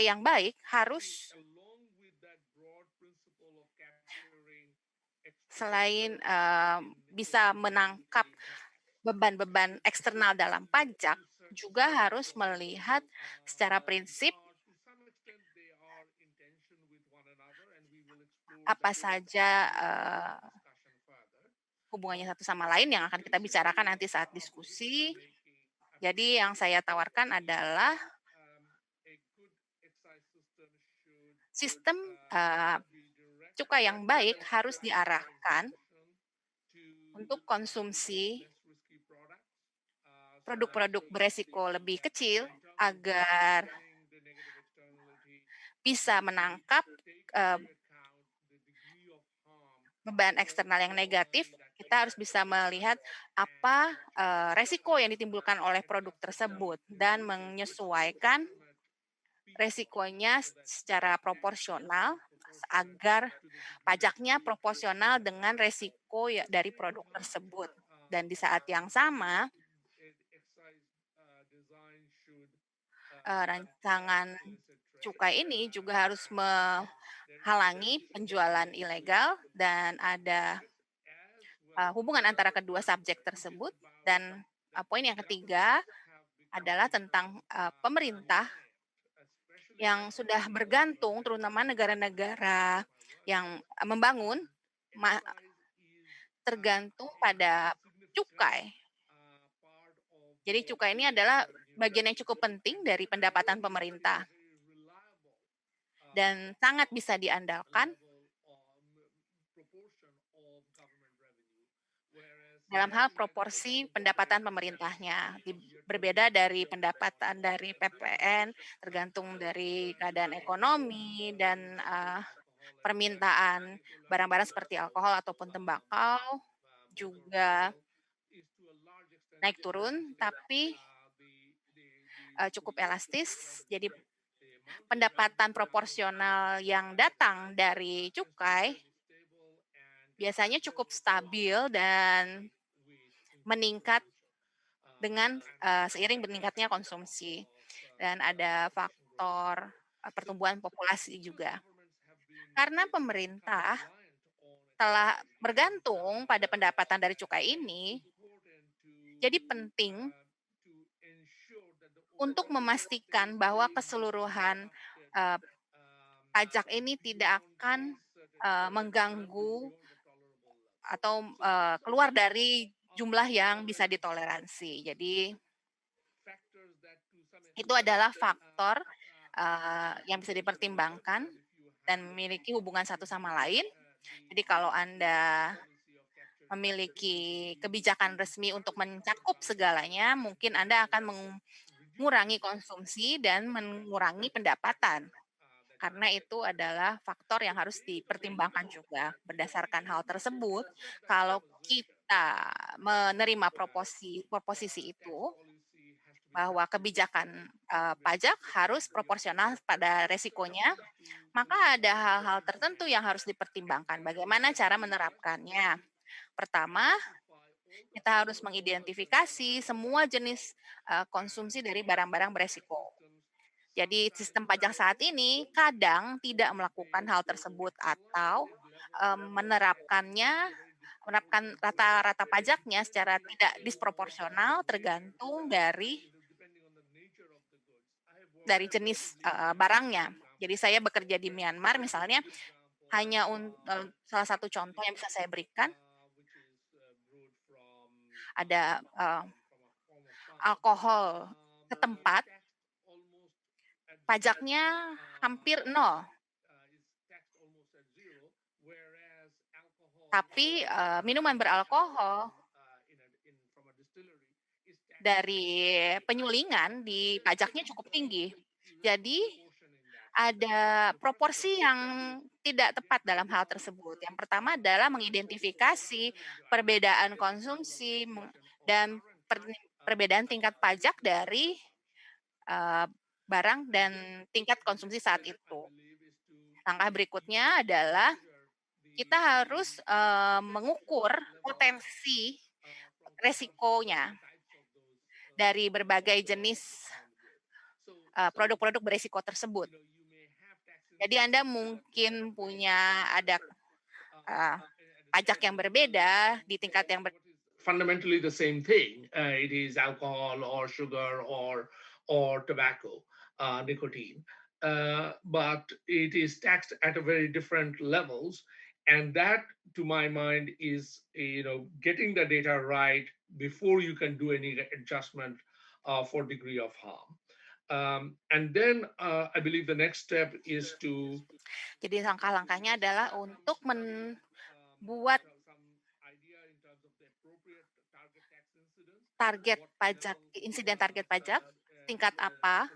yang baik harus selain, bisa menangkap beban-beban eksternal dalam pajak, juga harus melihat secara prinsip apa saja, hubungannya satu sama lain yang akan kita bicarakan nanti saat diskusi. Jadi yang saya tawarkan adalah sistem, cukai yang baik harus diarahkan untuk konsumsi produk-produk beresiko lebih kecil agar bisa menangkap, eee, beban eksternal yang negatif. Kita harus bisa melihat apa, resiko yang ditimbulkan oleh produk tersebut dan menyesuaikan resikonya secara proporsional agar pajaknya proporsional dengan resiko dari produk tersebut. Dan di saat yang sama, rancangan cukai ini juga harus menghalangi penjualan ilegal dan ada, hubungan antara kedua subjek tersebut. Dan, poin yang ketiga adalah tentang, pemerintah yang sudah bergantung, terutama negara-negara yang, membangun, ma tergantung pada cukai. Jadi cukai ini adalah bagian yang cukup penting dari pendapatan pemerintah dan sangat bisa diandalkan dalam hal proporsi pendapatan pemerintahnya. Berbeda dari pendapatan dari PPN, tergantung dari keadaan ekonomi dan, permintaan barang-barang seperti alkohol ataupun tembakau juga naik turun, tapi, cukup elastis. Jadi pendapatan proporsional yang datang dari cukai biasanya cukup stabil dan meningkat dengan, seiring meningkatnya konsumsi dan ada faktor, pertumbuhan populasi juga. Karena pemerintah telah bergantung pada pendapatan dari cukai ini, jadi penting untuk memastikan bahwa keseluruhan, eee, pajak ini tidak akan, mengganggu atau, keluar dari jumlah yang bisa ditoleransi. Jadi itu adalah faktor, yang bisa dipertimbangkan dan memiliki hubungan satu sama lain. Jadi kalau Anda memiliki kebijakan resmi untuk mencakup segalanya, mungkin Anda akan mengurangi konsumsi dan mengurangi pendapatan. Karena itu adalah faktor yang harus dipertimbangkan juga. Berdasarkan hal tersebut, kalau kita menerima proposisi itu, bahwa kebijakan, pajak harus proporsional pada resikonya, maka ada hal-hal tertentu yang harus dipertimbangkan. Bagaimana cara menerapkannya? Pertama, kita harus mengidentifikasi semua jenis, konsumsi dari barang-barang beresiko. Jadi sistem pajak saat ini kadang tidak melakukan hal tersebut atau, menerapkan rata-rata pajaknya secara tidak disproporsional tergantung dari jenis, barangnya. Jadi saya bekerja di Myanmar misalnya, salah satu contoh yang bisa saya berikan, ada, alkohol setempat, pajaknya hampir nol, tapi, minuman beralkohol dari penyulingan di pajaknya cukup tinggi. Jadi ada proporsi yang tidak tepat dalam hal tersebut. Yang pertama adalah mengidentifikasi perbedaan konsumsi dan perbedaan tingkat pajak dari, eee, barang dan tingkat konsumsi saat itu. Langkah berikutnya adalah kita harus, mengukur potensi resikonya dari berbagai jenis, produk-produk beresiko tersebut. Jadi Anda mungkin punya ada, eee, pajak yang berbeda di tingkat yang Fundamentally the same thing. It is alcohol or sugar or tobacco, nicotine, but it is taxed at a very different levels, and that, to my mind, is getting the data right before you can do any adjustment for degree of harm. And then I believe the next step is to jadi langkah-langkahnya adalah untuk membuat target pajak insiden target pajak, tingkat apa,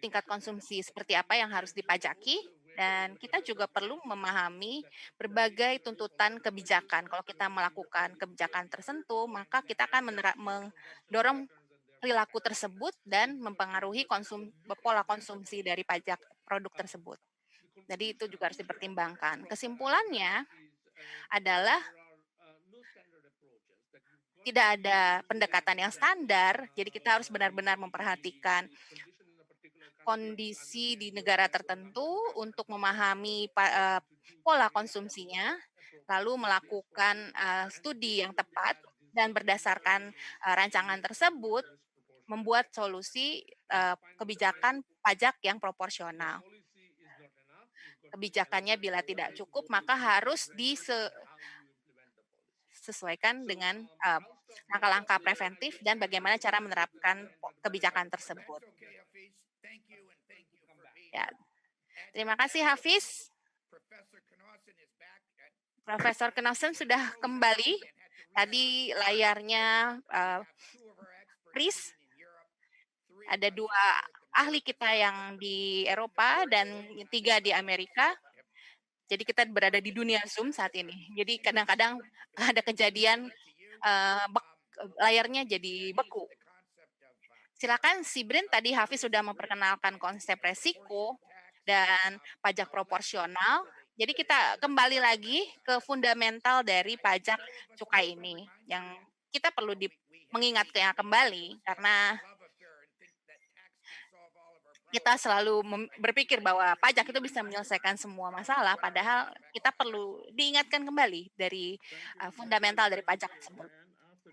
tingkat konsumsi seperti apa yang harus dipajaki, dan kita juga perlu memahami berbagai tuntutan kebijakan. Kalau kita melakukan kebijakan tertentu, maka kita akan mendorong perilaku tersebut dan mempengaruhi pola konsumsi dari pajak produk tersebut. Jadi itu juga harus dipertimbangkan. Kesimpulannya adalah tidak ada pendekatan yang standar, jadi kita harus benar-benar memperhatikan kondisi di negara tertentu untuk memahami pola konsumsinya, lalu melakukan studi yang tepat dan berdasarkan rancangan tersebut membuat solusi kebijakan pajak yang proporsional. Kebijakannya bila tidak cukup maka harus disesuaikan dengan langkah-langkah preventif dan bagaimana cara menerapkan kebijakan tersebut. Ya, terima kasih Hafiz. Profesor Knosson sudah kembali. Tadi layarnya freeze. Ada 2 ahli kita yang di Eropa dan 3 di Amerika. Jadi kita berada di dunia Zoom saat ini. Jadi kadang-kadang ada kejadian layarnya jadi beku. Silakan Sibrin, tadi Hafiz sudah memperkenalkan konsep resiko dan pajak proporsional. Jadi kita kembali lagi ke fundamental dari pajak cukai ini yang kita perlu mengingatnya kembali karena kita selalu berpikir bahwa pajak itu bisa menyelesaikan semua masalah, padahal kita perlu diingatkan kembali dari fundamental dari pajak tersebut.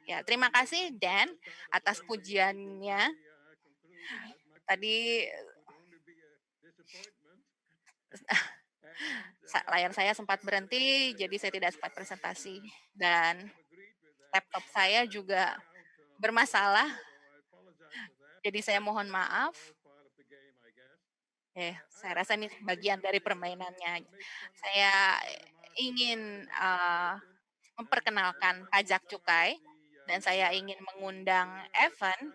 Ya, terima kasih Dan atas pujiannya. Tadi layar saya sempat berhenti, jadi saya tidak sempat presentasi. Dan laptop saya juga bermasalah, jadi saya mohon maaf. Saya rasa ini bagian dari permainannya. Saya ingin memperkenalkan pajak cukai dan saya ingin mengundang Evan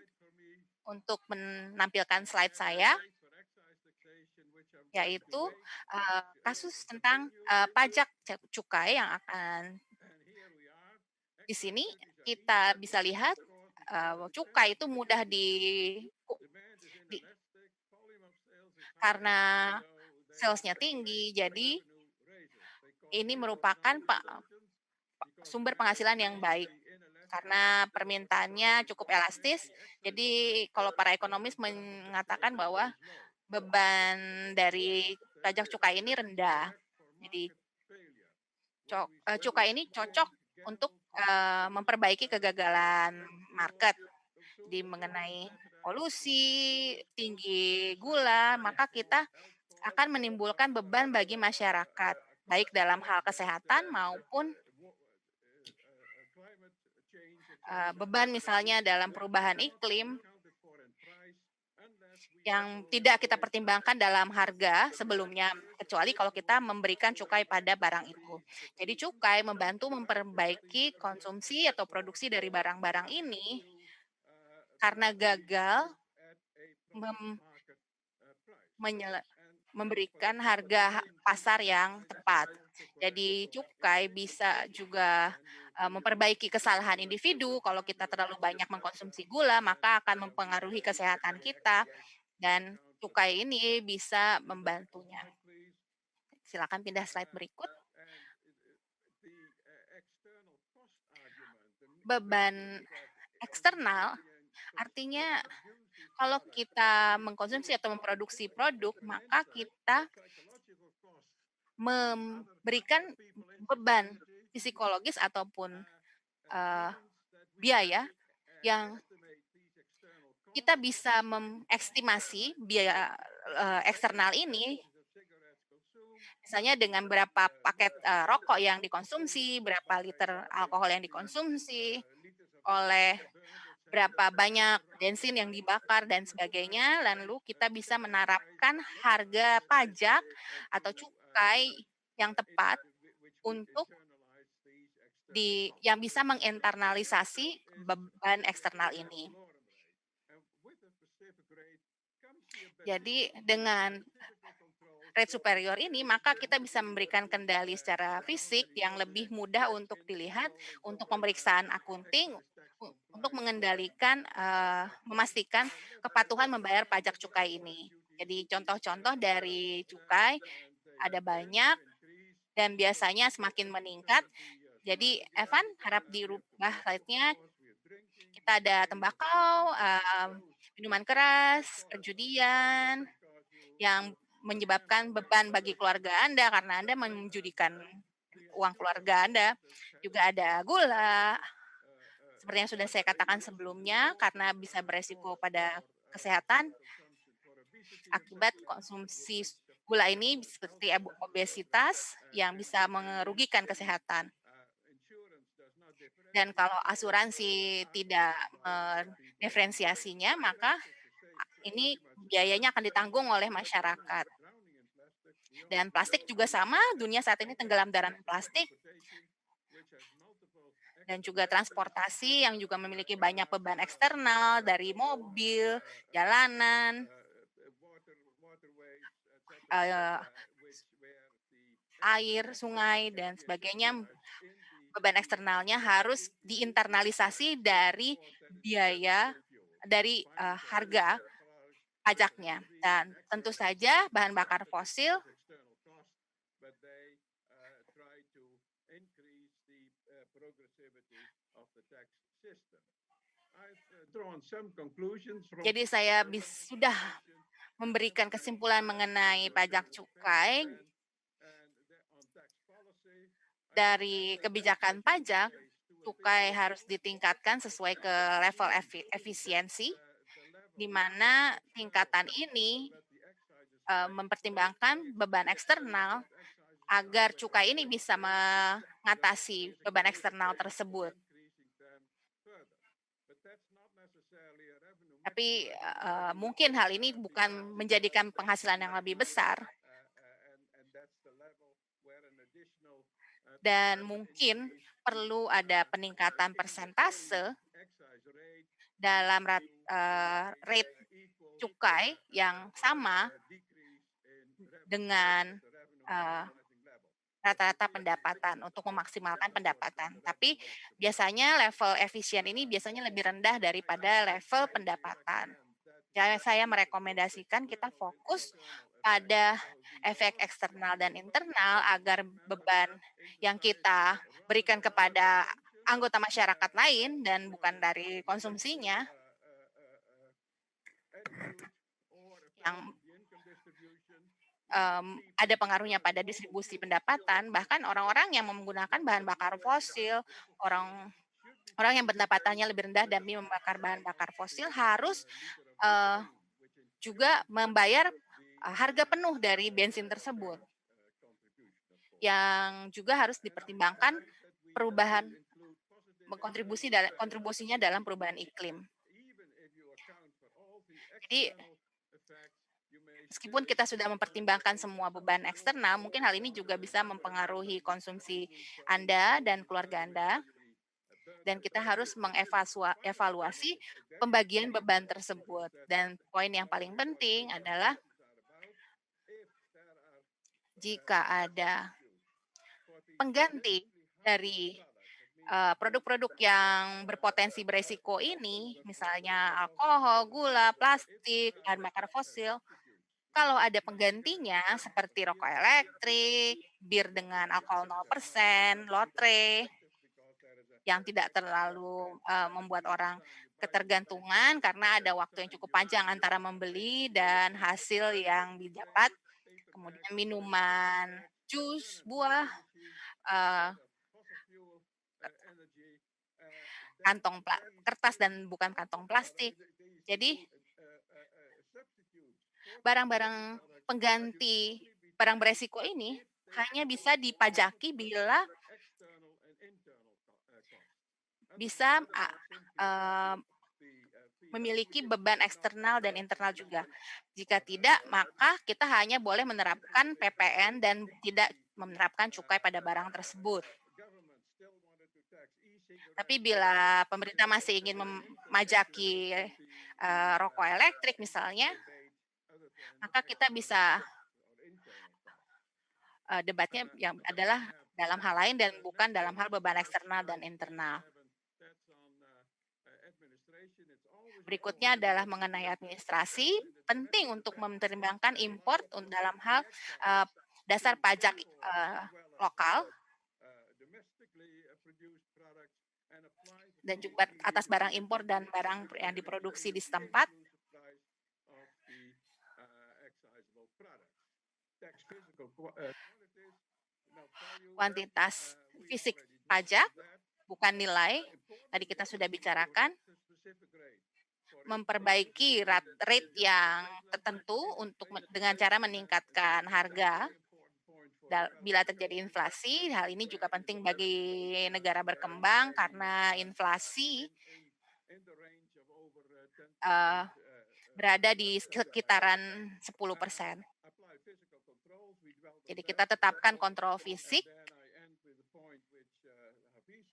untuk menampilkan slide saya, yaitu kasus tentang pajak cukai yang akan di sini kita bisa lihat cukai itu mudah di karena salesnya tinggi, jadi ini merupakan sumber penghasilan yang baik karena permintaannya cukup elastis. Jadi kalau para ekonomis mengatakan bahwa beban dari pajak cukai ini rendah. Jadi cukai ini cocok untuk memperbaiki kegagalan market. Jadi mengenai polusi, tinggi gula, maka kita akan menimbulkan beban bagi masyarakat, baik dalam hal kesehatan maupun beban misalnya dalam perubahan iklim yang tidak kita pertimbangkan dalam harga sebelumnya, kecuali kalau kita memberikan cukai pada barang itu. Jadi cukai membantu memperbaiki konsumsi atau produksi dari barang-barang ini karena gagal memberikan harga pasar yang tepat. Jadi cukai bisa juga memperbaiki kesalahan individu. Kalau kita terlalu banyak mengkonsumsi gula, maka akan mempengaruhi kesehatan kita dan cukai ini bisa membantunya. Silakan pindah slide berikut. Beban eksternal artinya Kalau kita mengkonsumsi atau memproduksi produk, maka kita memberikan beban psikologis ataupun, eee, biaya yang kita bisa mengestimasi biaya, eksternal ini, misalnya dengan berapa paket, rokok yang dikonsumsi, berapa liter alkohol yang dikonsumsi, oleh berapa banyak bensin yang dibakar dan sebagainya, lalu kita bisa menerapkan harga pajak atau cukai yang tepat untuk yang bisa menginternalisasi beban eksternal ini. Jadi dengan rate superior ini, maka kita bisa memberikan kendali secara fisik yang lebih mudah untuk dilihat untuk pemeriksaan akunting, untuk mengendalikan, memastikan kepatuhan membayar pajak cukai ini. Jadi contoh-contoh dari cukai ada banyak dan biasanya semakin meningkat. Jadi Evan harap dirubah slide-nya, kita ada tembakau, minuman keras, perjudian, yang menyebabkan beban bagi keluarga Anda karena Anda menjudikan uang keluarga Anda. Juga ada gula, seperti yang sudah saya katakan sebelumnya, karena bisa beresiko pada kesehatan akibat konsumsi gula ini seperti obesitas yang bisa merugikan kesehatan. Dan kalau asuransi tidak mendiferensiasinya, maka ini biayanya akan ditanggung oleh masyarakat. Dan plastik juga sama, dunia saat ini tenggelam dalam plastik, dan juga transportasi yang juga memiliki banyak beban eksternal dari mobil, jalanan, eee, air, sungai, dan sebagainya. Beban eksternalnya harus diinternalisasi dari biaya dari, harga pajaknya. Dan tentu saja bahan bakar fosil jadi saya sudah memberikan kesimpulan mengenai pajak cukai. Dari kebijakan pajak, cukai harus ditingkatkan sesuai ke level efisiensi, di mana tingkatan ini, mempertimbangkan beban eksternal agar cukai ini bisa mengatasi beban eksternal tersebut. Tapi, mungkin hal ini bukan menjadikan penghasilan yang lebih besar, dan mungkin perlu ada peningkatan persentase dalam rate cukai yang sama dengan, eee, rata-rata pendapatan untuk memaksimalkan pendapatan. Tapi biasanya level efisien ini biasanya lebih rendah daripada level pendapatan. Ya, saya merekomendasikan kita fokus pada efek eksternal dan internal agar beban yang kita berikan kepada anggota masyarakat lain dan bukan dari konsumsinya yang ada pengaruhnya pada distribusi pendapatan, bahkan orang-orang yang menggunakan bahan bakar fosil, orang orang yang pendapatannya lebih rendah demi membakar bahan bakar fosil harus, eee, juga membayar, harga penuh dari bensin tersebut, yang juga harus dipertimbangkan perubahan kontribusinya dalam perubahan iklim. Jadi meskipun kita sudah mempertimbangkan semua beban eksternal, mungkin hal ini juga bisa mempengaruhi konsumsi Anda dan keluarga Anda, dan kita harus mengevaluasi pembagian beban tersebut. Dan poin yang paling penting adalah jika ada pengganti dari produk-produk yang berpotensi beresiko ini, misalnya alkohol, gula, plastik, bahan bakar fosil, kalau ada penggantinya seperti rokok elektrik, bir dengan alkohol 0%, lotre, yang tidak terlalu, membuat orang ketergantungan karena ada waktu yang cukup panjang antara membeli dan hasil yang didapat. Kemudian minuman, jus, buah, eee, kantong kertas dan bukan kantong plastik. Jadi barang-barang pengganti barang beresiko ini hanya bisa dipajaki bila bisa, eee, memiliki beban eksternal dan internal juga. Jika tidak, maka kita hanya boleh menerapkan PPN dan tidak menerapkan cukai pada barang tersebut. Tapi bila pemerintah masih ingin memajaki, rokok elektrik misalnya, maka kita bisa, debatnya yang adalah dalam hal lain dan bukan dalam hal beban eksternal dan internal. Berikutnya adalah mengenai administrasi, penting untuk mempertimbangkan import dalam hal, eee, dasar pajak, lokal dan juga atas barang impor dan barang yang diproduksi di setempat. Kuantitas fisik pajak, bukan nilai, tadi kita sudah bicarakan. Memperbaiki rate yang tertentu untuk dengan cara meningkatkan harga bila terjadi inflasi. Hal ini juga penting bagi negara berkembang karena inflasi, eee, berada di sekitaran 10%. Jadi kita tetapkan kontrol fisik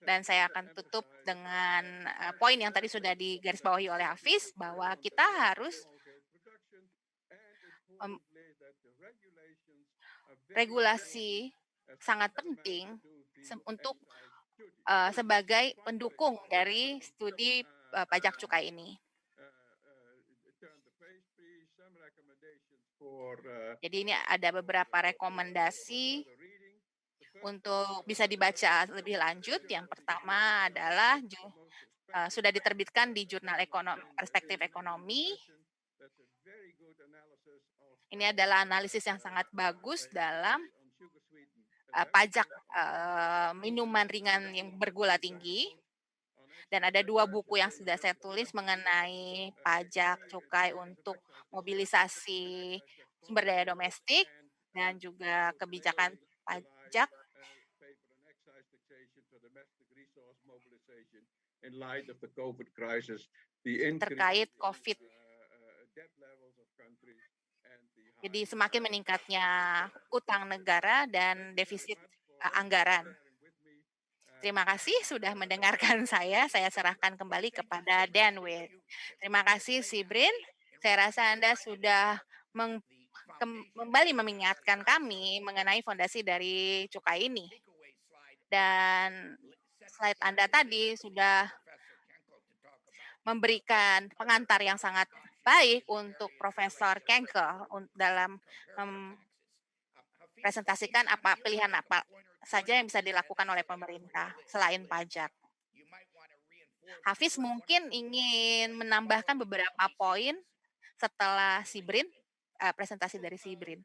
dan saya akan tutup dengan, poin yang tadi sudah digarisbawahi oleh Hafiz, bahwa kita harus mem regulasi sangat penting untuk, sebagai pendukung dari studi, pajak cukai ini. Jadi ini ada beberapa rekomendasi untuk bisa dibaca lebih lanjut. Yang pertama adalah sudah diterbitkan di jurnal Perspektif Ekonomi. Ini adalah analisis yang sangat bagus dalam, pajak, minuman ringan yang bergula tinggi. Dan ada 2 buku yang sudah saya tulis mengenai pajak cukai untuk mobilisasi sumber daya domestik dan juga kebijakan pajak terkait COVID. Jadi semakin meningkatnya utang negara dan defisit, anggaran. Terima kasih sudah mendengarkan saya serahkan kembali kepada Danwil. Terima kasih Sibrin, saya rasa Anda sudah meng kembali mengingatkan kami mengenai fondasi dari cukai ini. Dan slide Anda tadi sudah memberikan pengantar yang sangat baik untuk Profesor Kenkel dalam presentasikan pilihan apa saja yang bisa dilakukan oleh pemerintah selain pajak. Hafiz mungkin ingin menambahkan beberapa poin setelah Sibrin, presentasi dari Sibrin.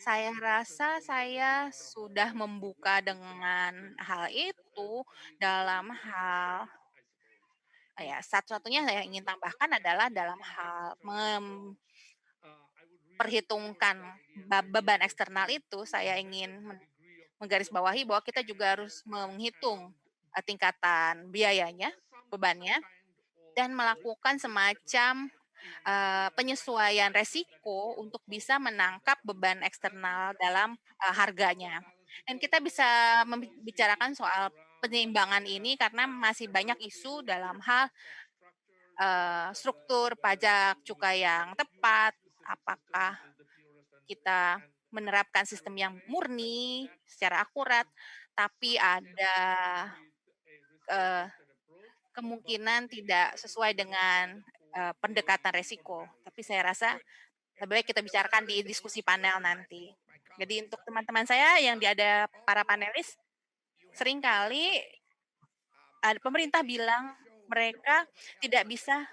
Saya rasa saya sudah membuka dengan hal itu dalam hal ya satu-satunya saya ingin tambahkan adalah dalam hal memperhitungkan beban eksternal itu, saya ingin menggarisbawahi bahwa kita juga harus menghitung, tingkatan biayanya, bebannya, dan melakukan semacam, penyesuaian resiko untuk bisa menangkap beban eksternal dalam, harganya. Dan kita bisa membicarakan soal penyeimbangan ini karena masih banyak isu dalam hal, struktur pajak cukai yang tepat, apakah kita menerapkan sistem yang murni secara akurat, tapi ada, eee, kemungkinan tidak sesuai dengan, pendekatan resiko. Tapi saya rasa lebih baik kita bicarakan di diskusi panel nanti. Jadi untuk teman-teman saya yang para panelis, seringkali pemerintah bilang mereka tidak bisa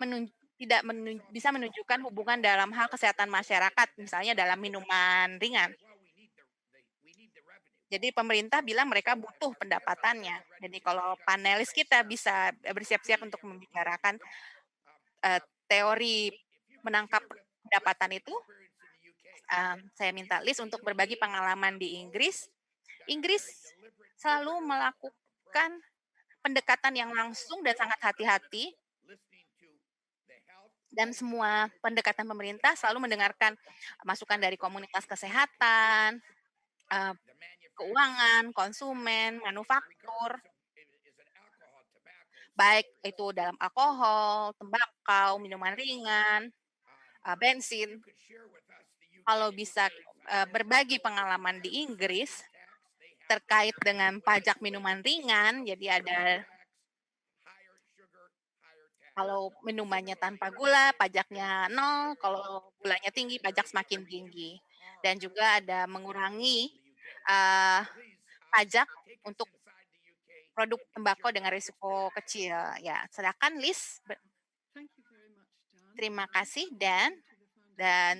menun tidak bisa menunjukkan hubungan dalam hal kesehatan masyarakat, misalnya dalam minuman ringan. Jadi pemerintah bilang mereka butuh pendapatannya. Jadi kalau panelis kita bisa bersiap-siap untuk membicarakan teori menangkap pendapatan itu, saya minta list untuk berbagi pengalaman di Inggris. Inggris selalu melakukan pendekatan yang langsung dan sangat hati-hati, dan semua pendekatan pemerintah selalu mendengarkan masukan dari komunitas kesehatan, eee, keuangan, konsumen, manufaktur, baik itu dalam alkohol, tembakau, minuman ringan, bensin. Kalau bisa, berbagi pengalaman di Inggris terkait dengan pajak minuman ringan, jadi ada kalau minumannya tanpa gula, pajaknya nol, kalau gulanya tinggi, pajak semakin tinggi. Dan juga ada mengurangi, eee, pajak untuk produk tembakau dengan risiko kecil, ya. Sedangkan list terima kasih dan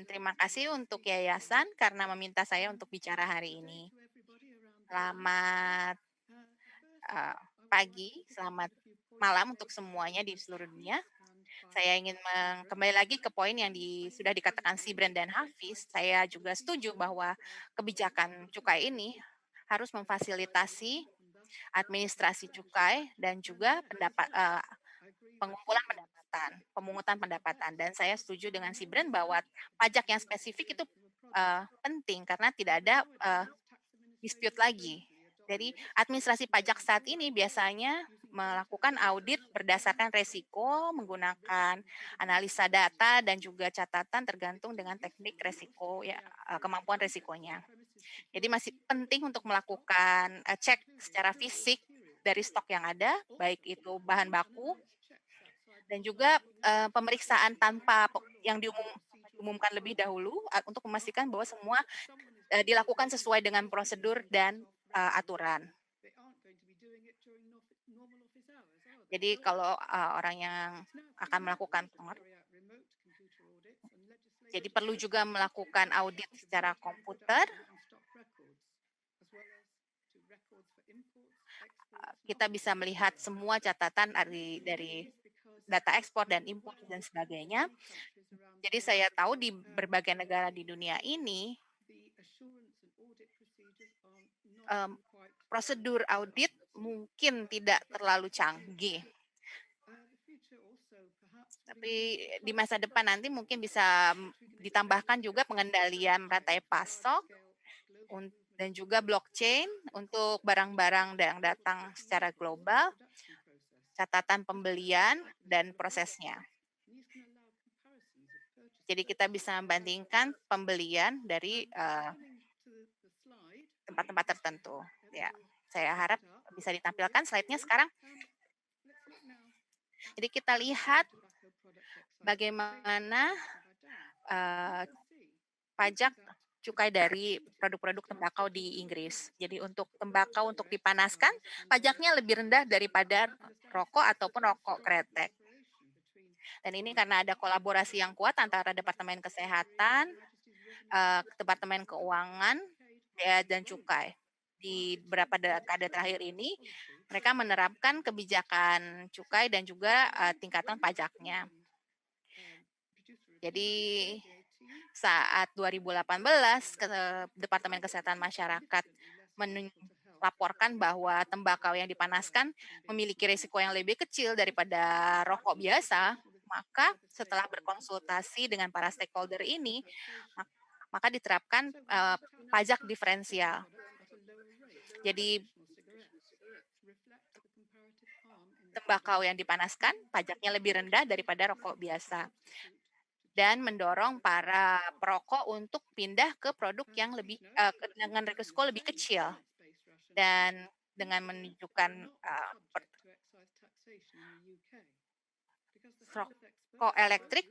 terima kasih untuk yayasan karena meminta saya untuk bicara hari ini. Selamat, eee, pagi, selamat malam untuk semuanya di seluruh dunia. Saya ingin kembali lagi ke poin yang sudah dikatakan si Brand dan Hafiz. Saya juga setuju bahwa kebijakan cukai ini harus memfasilitasi administrasi cukai dan juga pengumpulan pendapatan, pemungutan pendapatan. Dan saya setuju dengan si Brand bahwa pajak yang spesifik itu penting karena tidak ada dispute lagi. Jadi administrasi pajak saat ini biasanya melakukan audit berdasarkan resiko menggunakan analisa data dan juga catatan tergantung dengan teknik resiko ya, kemampuan resikonya. Jadi masih penting untuk melakukan cek secara fisik dari stok yang ada, baik itu bahan baku dan juga pemeriksaan tanpa yang diumumkan lebih dahulu untuk memastikan bahwa semua dilakukan sesuai dengan prosedur dan aturan. Jadi kalau orang yang akan melakukan jadi perlu juga melakukan audit secara komputer. Kita bisa melihat semua catatan dari data ekspor dan impor dan sebagainya. Jadi saya tahu di berbagai negara di dunia ini, mmm, prosedur audit mungkin tidak terlalu canggih, tapi di masa depan nanti mungkin bisa ditambahkan juga pengendalian rantai pasok dan juga blockchain untuk barang-barang yang datang secara global, catatan pembelian dan prosesnya. Jadi kita bisa membandingkan pembelian dari, tempat-tempat tertentu, ya. Saya harap bisa ditampilkan slide-nya sekarang. Jadi kita lihat bagaimana, eee, pajak cukai dari produk-produk tembakau di Inggris. Jadi untuk tembakau untuk dipanaskan, pajaknya lebih rendah daripada rokok ataupun rokok kretek. Dan ini karena ada kolaborasi yang kuat antara Departemen Kesehatan, Departemen Keuangan, Bea dan Cukai. Di beberapa dekade terakhir ini, mereka menerapkan kebijakan cukai dan juga, tingkatan pajaknya. Jadi saat 2018 Departemen Kesehatan Masyarakat melaporkan bahwa tembakau yang dipanaskan memiliki risiko yang lebih kecil daripada rokok biasa, maka setelah berkonsultasi dengan para stakeholder ini, mak maka diterapkan, pajak diferensial. Jadi tembakau yang dipanaskan pajaknya lebih rendah daripada rokok biasa dan mendorong para perokok untuk pindah ke produk yang dengan risiko lebih kecil dan dengan menunjukkan, rokok elektrik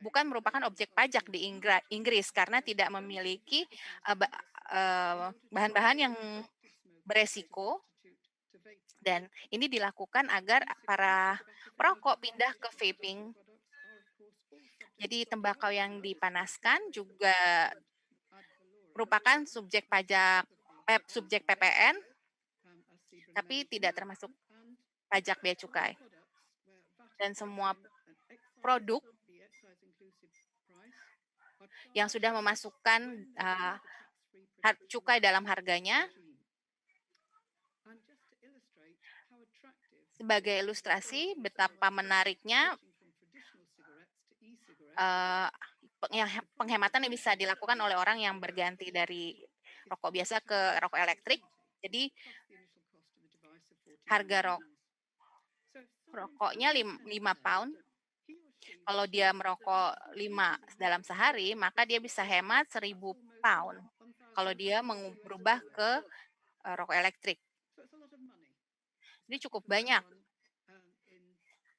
bukan merupakan objek pajak di Inggris karena tidak memiliki, bahan-bahan yang beresiko Dan ini dilakukan agar para perokok pindah ke vaping. Jadi tembakau yang dipanaskan juga merupakan subjek PPN, tapi tidak termasuk pajak bea cukai. Dan semua produk yang sudah memasukkan cukai dalam harganya, sebagai ilustrasi betapa menariknya eh, penghematan yang bisa dilakukan oleh orang yang berganti dari rokok biasa ke rokok elektrik. Jadi harga rokoknya 5 pound. Kalau dia merokok 5 dalam sehari, maka dia bisa hemat 1.000 pound. Kalau dia berubah ke rokok elektrik. Jadi cukup banyak,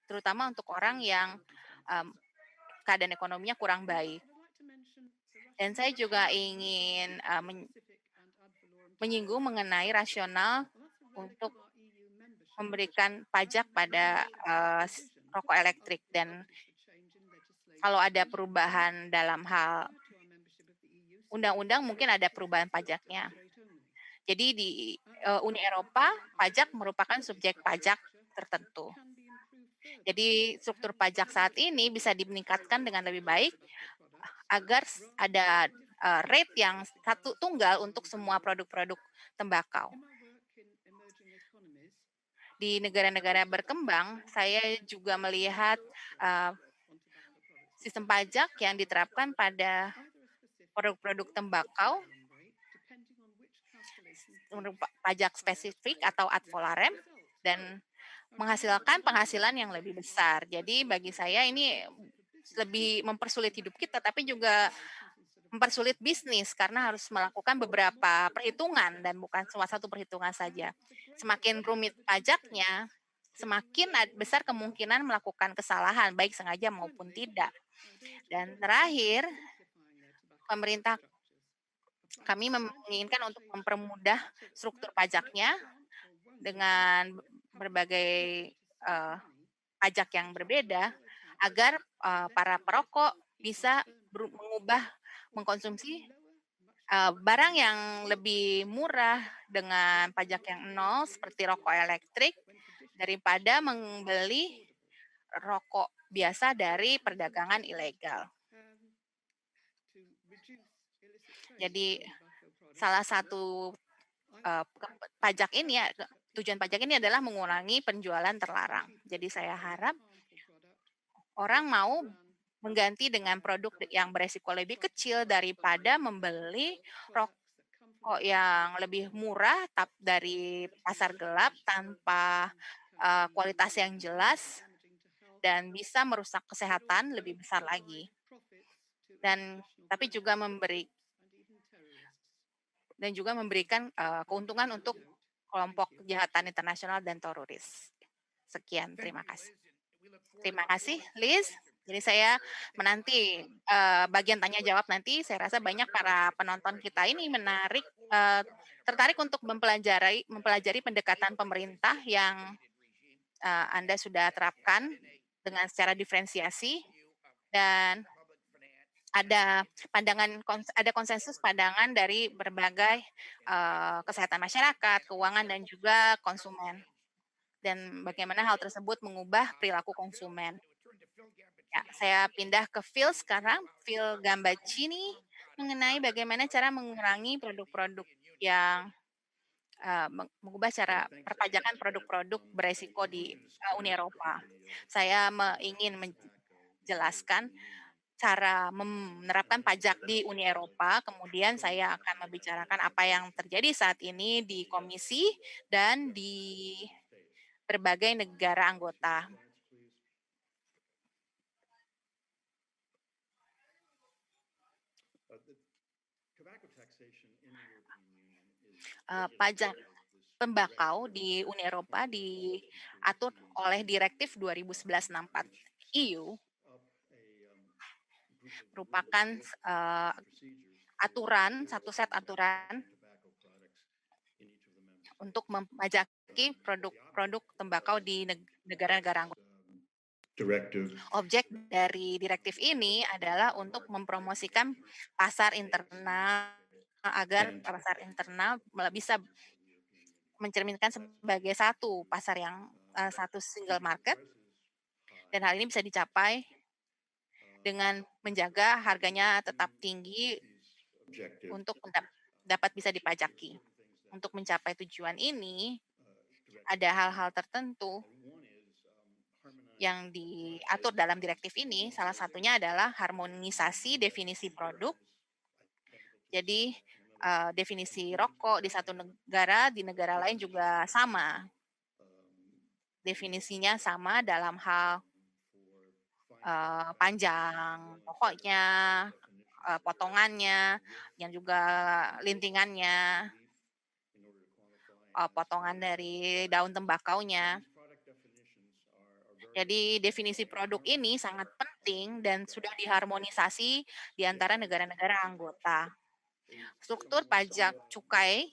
terutama untuk orang yang keadaan ekonominya kurang baik. Dan saya juga ingin menyinggung mengenai rasional untuk memberikan pajak pada rokok elektrik, dan kalau ada perubahan dalam hal undang-undang mungkin ada perubahan pajaknya. Jadi di Uni Eropa pajak merupakan subjek pajak tertentu. Jadi struktur pajak saat ini bisa dimeningkatkan dengan lebih baik agar ada rate yang satu tunggal untuk semua produk-produk tembakau. Di negara-negara berkembang, saya juga melihat sistem pajak yang diterapkan pada produk-produk tembakau, pajak spesifik atau ad valorem, dan menghasilkan penghasilan yang lebih besar. Jadi bagi saya ini lebih mempersulit hidup kita, tapi juga mempersulit bisnis karena harus melakukan beberapa perhitungan dan bukan cuma satu perhitungan saja. Semakin rumit pajaknya, semakin besar kemungkinan melakukan kesalahan, baik sengaja maupun tidak. Dan terakhir, pemerintah kami menginginkan untuk mempermudah struktur pajaknya dengan berbagai pajak yang berbeda agar para perokok bisa mengkonsumsi barang yang lebih murah dengan pajak yang nol seperti rokok elektrik daripada membeli rokok biasa dari perdagangan ilegal. Jadi salah satu pajak ini tujuan pajak ini adalah mengurangi penjualan terlarang. Jadi saya harap orang mau mengganti dengan produk yang beresiko lebih kecil daripada membeli rokok yang lebih murah dari pasar gelap tanpa kualitas yang jelas dan bisa merusak kesehatan lebih besar lagi. Dan tapi juga memberikan keuntungan untuk kelompok kejahatan internasional dan teroris. Sekian, terima kasih. Terima kasih, Liz. Jadi saya menanti bagian tanya jawab nanti. Saya rasa banyak para penonton kita ini tertarik untuk mempelajari pendekatan pemerintah yang Anda sudah terapkan dengan secara diferensiasi, dan ada konsensus pandangan dari berbagai kesehatan masyarakat, keuangan, dan juga konsumen. Dan bagaimana hal tersebut mengubah perilaku konsumen. Ya, saya pindah ke Phil sekarang, Phil Gambacini, mengenai bagaimana cara mengurangi produk-produk yang mengubah cara perpajakan produk-produk beresiko di Uni Eropa. Saya ingin menjelaskan cara menerapkan pajak di Uni Eropa, kemudian saya akan membicarakan apa yang terjadi saat ini di Komisi dan di berbagai negara anggota. Pajak tembakau di Uni Eropa diatur oleh Direktif 2011/64 EU, merupakan satu set aturan untuk memiliki produk-produk tembakau di negara-negara anggota. directive Objek dari direktif ini adalah untuk mempromosikan pasar internal agar and pasar internal bisa mencerminkan sebagai satu pasar yang satu single market, dan hal ini bisa dicapai dengan menjaga harganya tetap tinggi objective untuk dapat bisa dipajaki. Untuk mencapai tujuan ini, ada hal-hal tertentu yang diatur dalam direktif ini. Salah satunya adalah harmonisasi definisi produk. Jadi, definisi rokok di satu negara, di negara lain juga sama. Definisinya sama dalam hal panjang pokoknya, potongannya, yang juga lintingannya, potongan dari daun tembakaunya. Jadi definisi produk ini sangat penting dan sudah diharmonisasi di antara negara-negara anggota. Struktur pajak cukai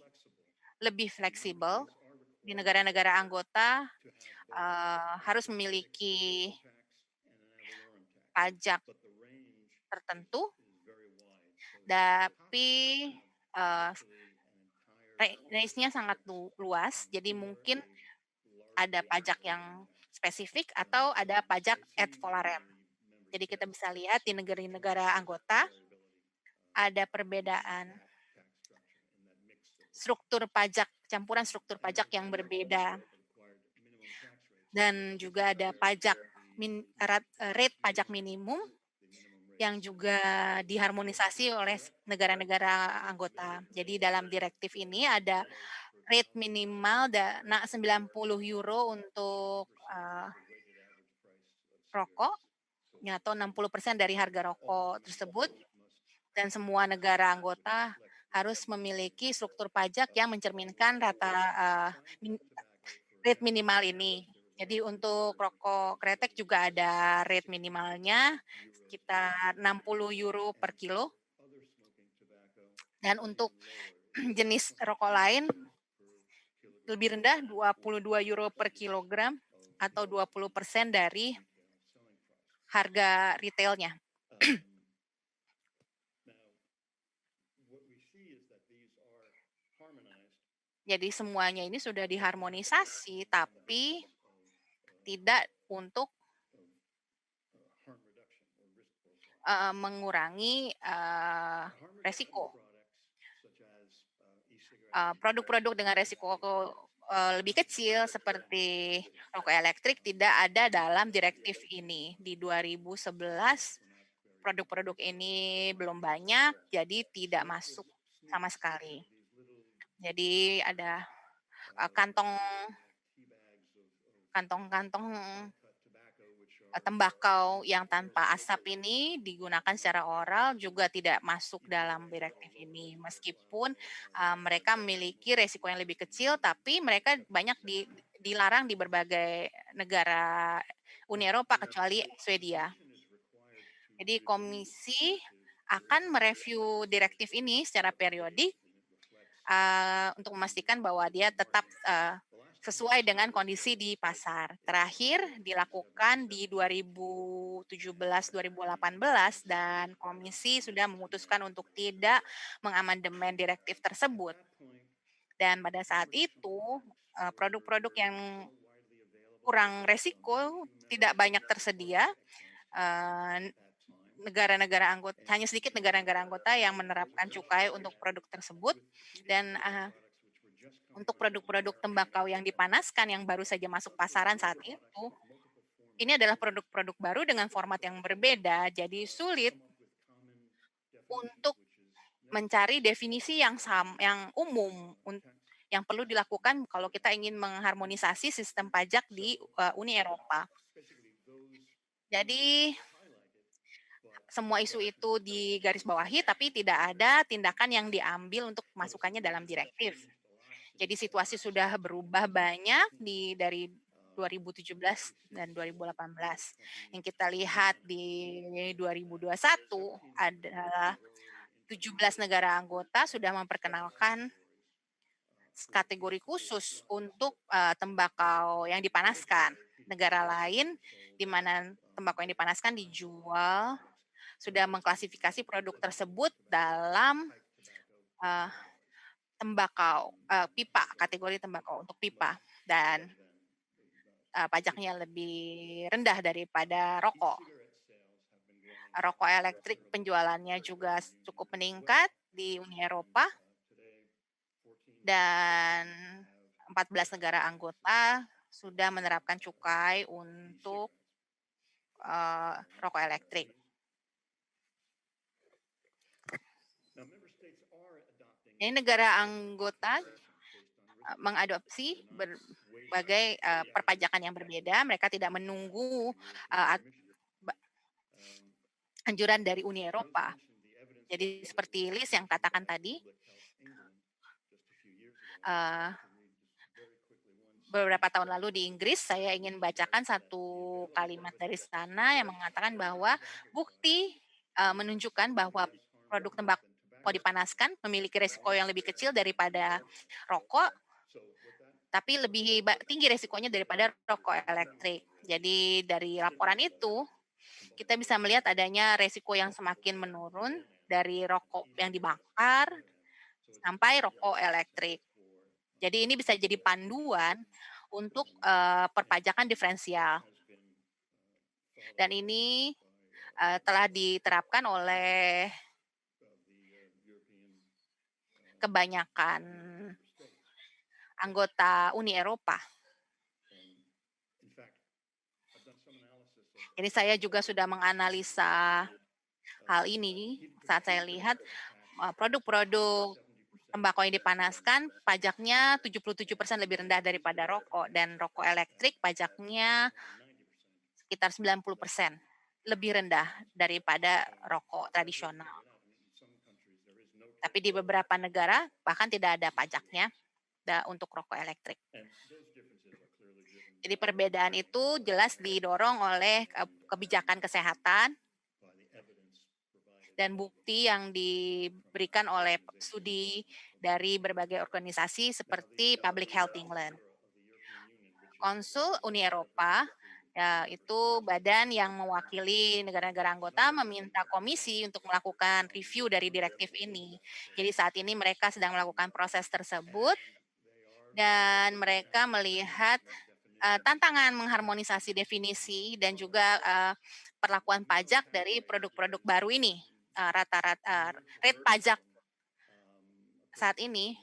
lebih fleksibel di negara-negara anggota, harus memiliki pajak tertentu, tapi uh, range-nya sangat luas. Jadi mungkin ada pajak yang spesifik atau ada pajak ad valorem. Jadi kita bisa lihat di negara-negara anggota ada perbedaan struktur pajak, campuran struktur pajak yang berbeda, dan juga ada pajak rate pajak minimum yang juga diharmonisasi oleh negara-negara anggota. Jadi dalam direktif ini ada rate minimal dana 90 euro untuk rokok, ya, atau 60% dari harga rokok tersebut, dan semua negara anggota harus memiliki struktur pajak yang mencerminkan rate minimal ini. Jadi untuk rokok kretek juga ada rate minimalnya sekitar 60 euro per kilo. Dan untuk jenis rokok lain lebih rendah 22 euro per kilogram atau 20% dari harga retailnya. Jadi semuanya ini sudah diharmonisasi, tapi tidak untuk mengurangi resiko. Produk-produk dengan resiko lebih kecil seperti rokok elektrik tidak ada dalam direktif ini. Di 2011 produk-produk ini belum banyak, jadi tidak masuk sama sekali. Jadi ada kantong-kantong tembakau yang tanpa asap ini digunakan secara oral juga tidak masuk dalam direktif ini. Meskipun mereka memiliki resiko yang lebih kecil, tapi mereka banyak dilarang di berbagai negara Uni Eropa kecuali Swedia. Jadi komisi akan mereview direktif ini secara periodik untuk memastikan bahwa dia tetap sesuai dengan kondisi di pasar. Terakhir dilakukan di 2017-2018 dan komisi sudah memutuskan untuk tidak mengamandemen direktif tersebut. Dan pada saat itu produk-produk yang kurang resiko tidak banyak tersedia. Negara-negara anggota, hanya sedikit negara-negara anggota yang menerapkan cukai untuk produk tersebut, dan untuk produk-produk tembakau yang dipanaskan yang baru saja masuk pasaran saat itu, ini adalah produk-produk baru dengan format yang berbeda, jadi sulit untuk mencari definisi yang umum yang perlu dilakukan kalau kita ingin mengharmonisasi sistem pajak di Uni Eropa. Jadi semua isu itu digarisbawahi, tapi tidak ada tindakan yang diambil untuk masukkannya dalam direktif. Jadi situasi sudah berubah banyak dari 2017 dan 2018. Yang kita lihat di 2021 adalah 17 negara anggota sudah memperkenalkan kategori khusus untuk tembakau yang dipanaskan. Negara lain di mana tembakau yang dipanaskan dijual sudah mengklasifikasi produk tersebut dalam uh, tembakau, pipa, kategori tembakau untuk pipa, dan pajaknya lebih rendah daripada rokok. Rokok elektrik penjualannya juga cukup meningkat di Uni Eropa, dan 14 negara anggota sudah menerapkan cukai untuk rokok elektrik. Ini negara anggota mengadopsi berbagai perpajakan yang berbeda. Mereka tidak menunggu anjuran dari Uni Eropa. Jadi seperti Liz yang katakan tadi, beberapa tahun lalu di Inggris, saya ingin bacakan satu kalimat dari sana yang mengatakan bahwa bukti menunjukkan bahwa produk tembakau dipanaskan memiliki risiko yang lebih kecil daripada rokok, tapi lebih tinggi risikonya daripada rokok elektrik. Jadi dari laporan itu, kita bisa melihat adanya risiko yang semakin menurun dari rokok yang dibakar sampai rokok elektrik. Jadi ini bisa jadi panduan untuk perpajakan diferensial. Dan ini telah diterapkan oleh kebanyakan anggota Uni Eropa. Jadi saya juga sudah menganalisa hal ini saat saya lihat produk-produk tembakau yang dipanaskan pajaknya 77% lebih rendah daripada rokok, dan rokok elektrik pajaknya sekitar 90% lebih rendah daripada rokok tradisional. Tapi di beberapa negara bahkan tidak ada pajaknya untuk rokok elektrik. Jadi perbedaan itu jelas didorong oleh kebijakan kesehatan dan bukti yang diberikan oleh studi dari berbagai organisasi seperti Public Health England. Konsul Uni Eropa, itu badan yang mewakili negara-negara anggota, meminta komisi untuk melakukan review dari direktif ini. Jadi saat ini mereka sedang melakukan proses tersebut, dan mereka melihat tantangan mengharmonisasi definisi dan juga perlakuan pajak dari produk-produk baru ini. Rata-rata rate pajak saat ini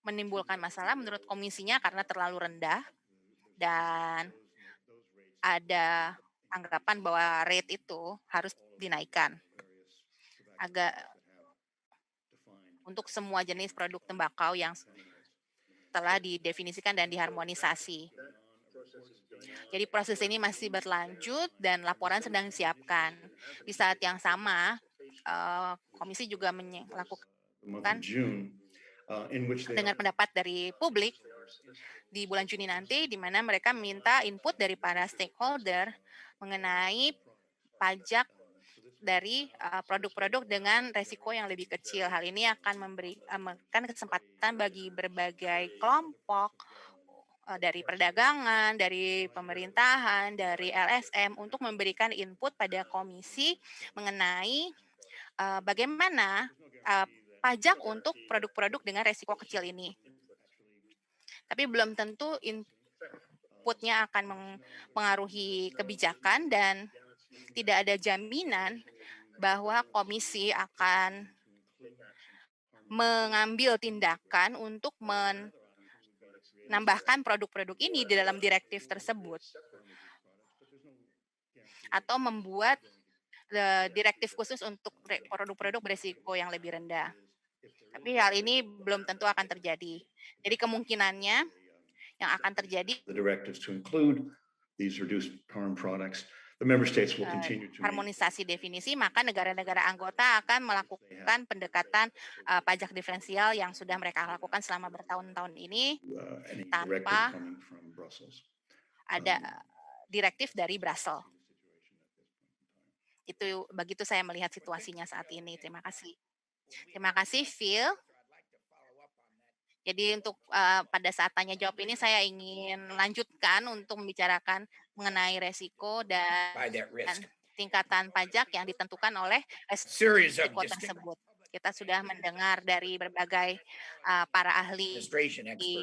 menimbulkan masalah menurut komisinya karena terlalu rendah, dan ada anggapan bahwa rate itu harus dinaikkan untuk semua jenis produk tembakau yang telah didefinisikan dan diharmonisasi. Jadi proses ini masih berlanjut dan laporan sedang disiapkan. Di saat yang sama, komisi juga melakukan dengar pendapat dari publik di bulan Juni nanti, di mana mereka minta input dari para stakeholder mengenai pajak dari produk-produk dengan resiko yang lebih kecil. Hal ini akan memberikan kesempatan bagi berbagai kelompok dari perdagangan, dari pemerintahan, dari LSM untuk memberikan input pada komisi mengenai bagaimana pajak untuk produk-produk dengan resiko kecil ini. Tapi belum tentu inputnya akan mempengaruhi kebijakan, dan tidak ada jaminan bahwa komisi akan mengambil tindakan untuk menambahkan produk-produk ini di dalam direktif tersebut, atau membuat direktif khusus untuk produk-produk berisiko yang lebih rendah. Tapi hal ini belum tentu akan terjadi. Jadi kemungkinannya yang akan terjadi harmonisasi definisi, maka negara-negara anggota akan melakukan pendekatan pajak diferensial yang sudah mereka lakukan selama bertahun-tahun ini tanpa ada direktif dari Brussels. Itu begitu saya melihat situasinya saat ini. Terima kasih. Terima kasih, Phil. Jadi untuk pada saat tanya jawab ini saya ingin lanjutkan untuk membicarakan mengenai resiko dan by that risk. tingkatan pajak yang ditentukan oleh Series of resiko tersebut. Kita sudah mendengar dari berbagai para ahli administration experts. di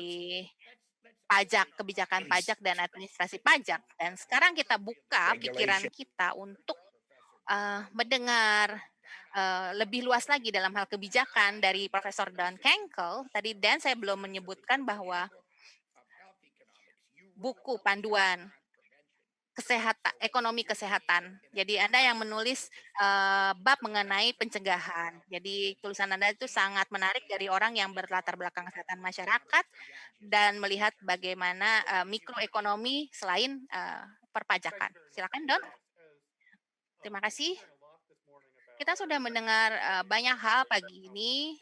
pajak, kebijakan pajak dan administrasi pajak. Dan sekarang kita buka pikiran kita untuk mendengar lebih luas lagi dalam hal kebijakan dari Profesor Dan Kenkel. Tadi Dan saya belum menyebutkan bahwa buku panduan kesehatan, ekonomi kesehatan. Jadi Anda yang menulis bab mengenai pencegahan. Jadi tulisan Anda itu sangat menarik dari orang yang berlatar belakang kesehatan masyarakat dan melihat bagaimana mikroekonomi selain perpajakan. Silakan Don. Terima kasih. Kita sudah mendengar banyak hal pagi ini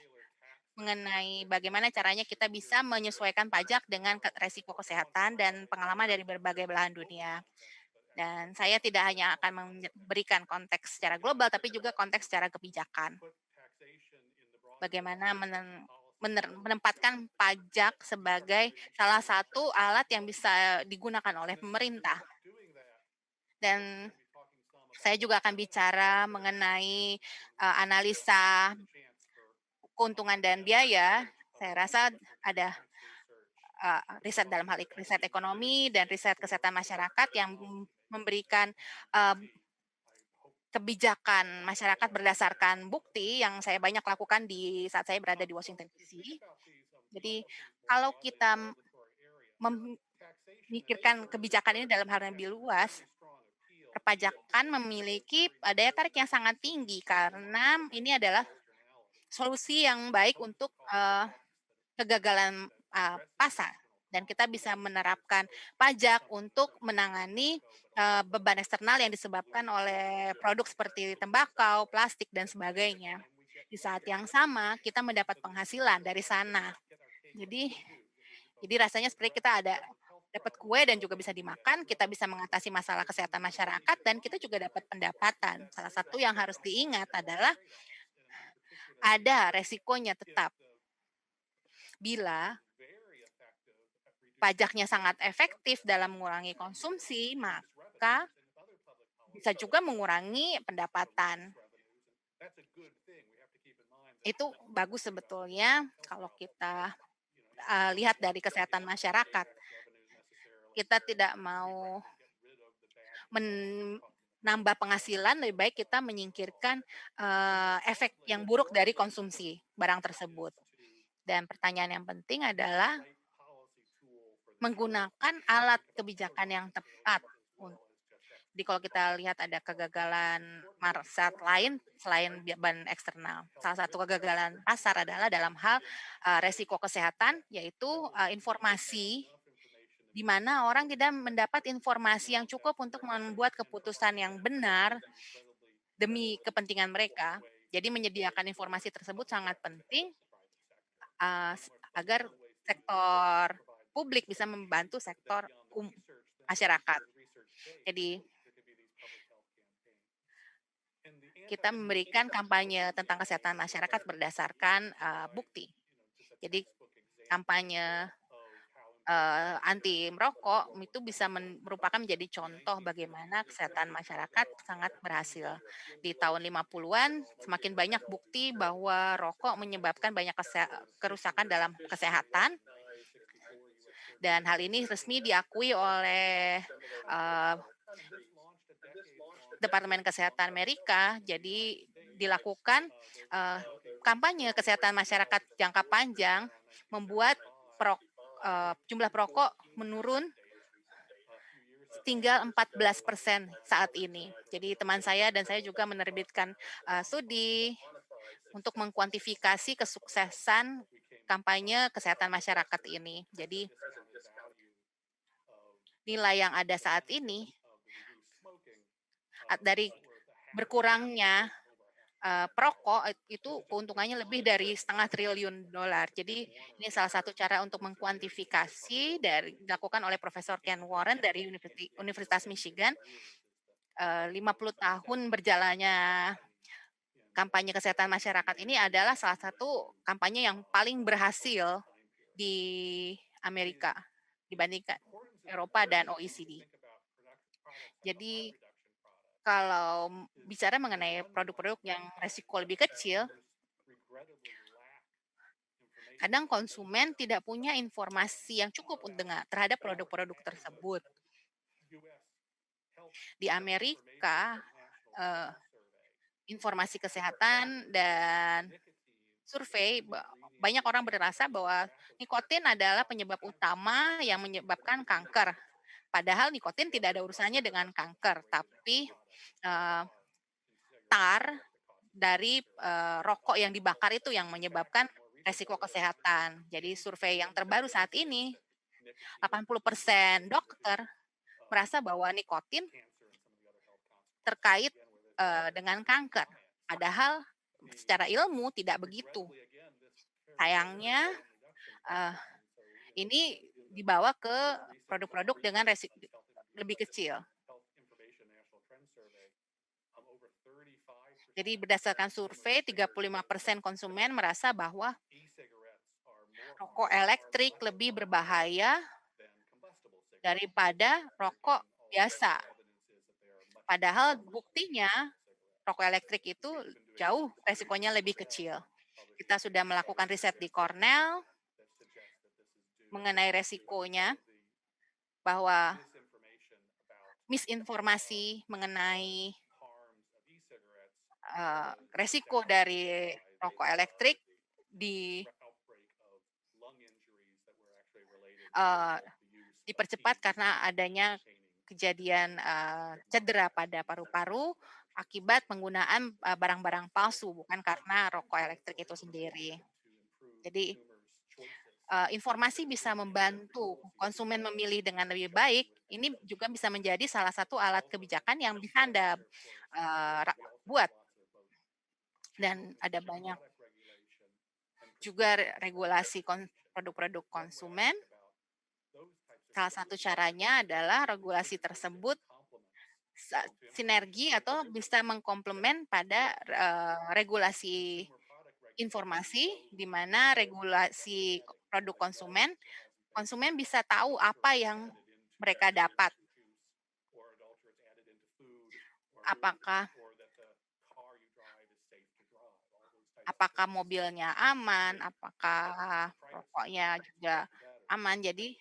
mengenai bagaimana caranya kita bisa menyesuaikan pajak dengan resiko kesehatan dan pengalaman dari berbagai belahan dunia. Dan saya tidak hanya akan memberikan konteks secara global, tapi juga konteks secara kebijakan. Bagaimana menempatkan pajak sebagai salah satu alat yang bisa digunakan oleh pemerintah. Dan saya juga akan bicara mengenai analisa keuntungan dan biaya. Saya rasa ada riset dalam hal riset ekonomi dan riset kesehatan masyarakat yang memberikan kebijakan masyarakat berdasarkan bukti yang saya banyak lakukan di saat saya berada di Washington DC. Jadi kalau kita memikirkan kebijakan ini dalam hal yang lebih luas, perpajakan memiliki daya tarik yang sangat tinggi karena ini adalah solusi yang baik untuk kegagalan pasar. Dan kita bisa menerapkan pajak untuk menangani beban eksternal yang disebabkan oleh produk seperti tembakau, plastik, dan sebagainya. Di saat yang sama, kita mendapat penghasilan dari sana. Jadi rasanya seperti kita dapat kue dan juga bisa dimakan, kita bisa mengatasi masalah kesehatan masyarakat, dan kita juga dapat pendapatan. Salah satu yang harus diingat adalah ada resikonya tetap. Bila pajaknya sangat efektif dalam mengurangi konsumsi, maka bisa juga mengurangi pendapatan. Itu bagus sebetulnya kalau kita lihat dari kesehatan masyarakat. Kita tidak mau menambah penghasilan, lebih baik kita menyingkirkan efek yang buruk dari konsumsi barang tersebut. Dan pertanyaan yang penting adalah menggunakan alat kebijakan yang tepat. Jadi kalau kita lihat ada kegagalan market lain selain beban eksternal. Salah satu kegagalan pasar adalah dalam hal resiko kesehatan, yaitu informasi di mana orang tidak mendapat informasi yang cukup untuk membuat keputusan yang benar demi kepentingan mereka. Jadi menyediakan informasi tersebut sangat penting agar sektor publik bisa membantu sektor masyarakat. Jadi kita memberikan kampanye tentang kesehatan masyarakat berdasarkan bukti. Jadi kampanye anti merokok itu bisa merupakan menjadi contoh bagaimana kesehatan masyarakat sangat berhasil. Di tahun 50-an semakin banyak bukti bahwa rokok menyebabkan banyak kerusakan dalam kesehatan. Dan hal ini resmi diakui oleh Departemen Kesehatan Amerika. Jadi dilakukan kampanye kesehatan masyarakat jangka panjang membuat jumlah perokok menurun tinggal 14% saat ini. Jadi teman saya dan saya juga menerbitkan studi untuk mengkuantifikasi kesuksesan kampanye kesehatan masyarakat ini. Jadi nilai yang ada saat ini dari berkurangnya perokok itu keuntungannya lebih dari $500 billion. Jadi ini salah satu cara untuk mengkuantifikasi dilakukan oleh Profesor Ken Warren dari Universitas Michigan. 50 tahun berjalannya kampanye kesehatan masyarakat ini adalah salah satu kampanye yang paling berhasil di Amerika dibandingkan Eropa dan OECD. Jadi kalau bicara mengenai produk-produk yang resiko lebih kecil, kadang konsumen tidak punya informasi yang cukup terhadap produk-produk tersebut. Di Amerika, eh, informasi kesehatan dan survei, banyak orang berasa bahwa nikotin adalah penyebab utama yang menyebabkan kanker. Padahal nikotin tidak ada urusannya dengan kanker, tapi eh, tar dari rokok yang dibakar itu yang menyebabkan resiko kesehatan. Jadi survei yang terbaru saat ini, 80% dokter merasa bahwa nikotin terkait dengan kanker. Padahal secara ilmu tidak begitu. Sayangnya eh, ini dibawa ke produk-produk dengan resiko lebih kecil. Jadi berdasarkan survei, 35% konsumen merasa bahwa rokok elektrik lebih berbahaya daripada rokok biasa. Padahal buktinya rokok elektrik itu jauh resikonya lebih kecil. Kita sudah melakukan riset di Cornell mengenai resikonya, bahwa misinformasi mengenai resiko dari rokok elektrik di dipercepat karena adanya kejadian cedera pada paru-paru akibat penggunaan barang-barang palsu, bukan karena rokok elektrik itu sendiri. Jadi informasi bisa membantu konsumen memilih dengan lebih baik. Ini juga bisa menjadi salah satu alat kebijakan yang bisa Anda buat. Dan ada banyak juga regulasi produk-produk konsumen. Salah satu caranya adalah regulasi tersebut sinergi atau bisa mengkomplement pada regulasi informasi, di mana regulasi produk konsumen, konsumen bisa tahu apa yang mereka dapat. Apakah mobilnya aman, apakah rokoknya juga aman. Jadi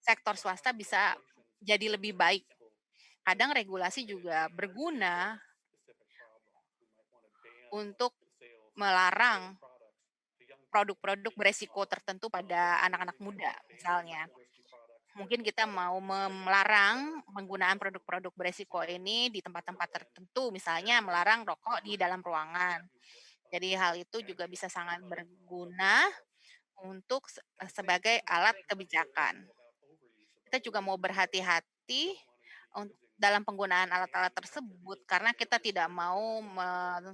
sektor swasta bisa jadi lebih baik. Kadang regulasi juga berguna untuk melarang produk-produk beresiko tertentu pada anak-anak muda, misalnya. Mungkin kita mau melarang penggunaan produk-produk beresiko ini di tempat-tempat tertentu, misalnya melarang rokok di dalam ruangan. Jadi hal itu juga bisa sangat berguna untuk sebagai alat kebijakan. Kita juga mau berhati-hati dalam penggunaan alat-alat tersebut karena kita tidak mau menggunakan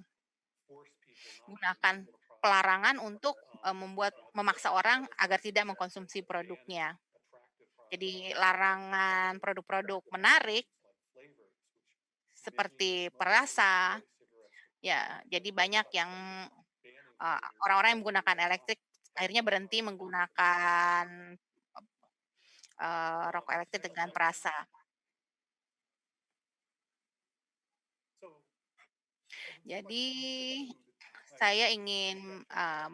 pelarangan untuk memaksa orang agar tidak mengkonsumsi produknya. Jadi larangan produk-produk menarik seperti perasa, ya jadi banyak yang orang-orang yang menggunakan elektrik akhirnya berhenti menggunakan rokok elektrik dengan perasa. Jadi saya ingin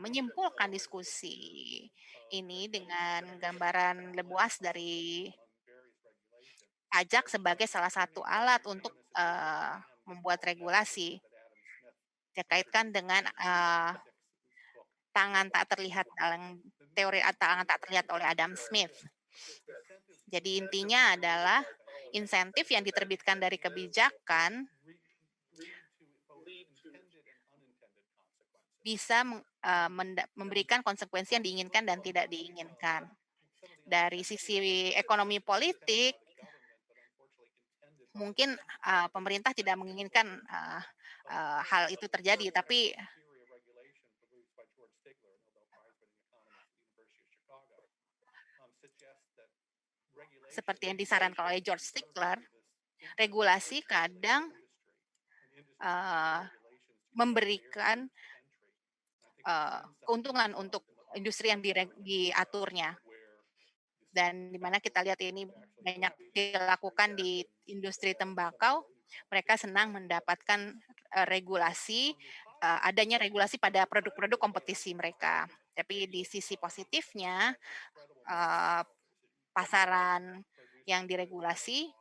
menyimpulkan diskusi ini dengan gambaran luas dari pajak sebagai salah satu alat untuk membuat regulasi. Dikaitkan dengan tangan tak terlihat dalam teori tangan tak terlihat oleh Adam Smith. Jadi intinya adalah insentif yang diterbitkan dari kebijakan bisa memberikan konsekuensi yang diinginkan dan tidak diinginkan. Dari sisi ekonomi politik, mungkin pemerintah tidak menginginkan hal itu terjadi, tapi seperti yang disarankan oleh George Stigler, regulasi kadang memberikan keuntungan untuk industri yang diaturnya. Dan di mana kita lihat ini banyak dilakukan di industri tembakau, mereka senang mendapatkan regulasi, adanya regulasi pada produk-produk kompetisi mereka. Tapi di sisi positifnya, eee, pasaran yang diregulasi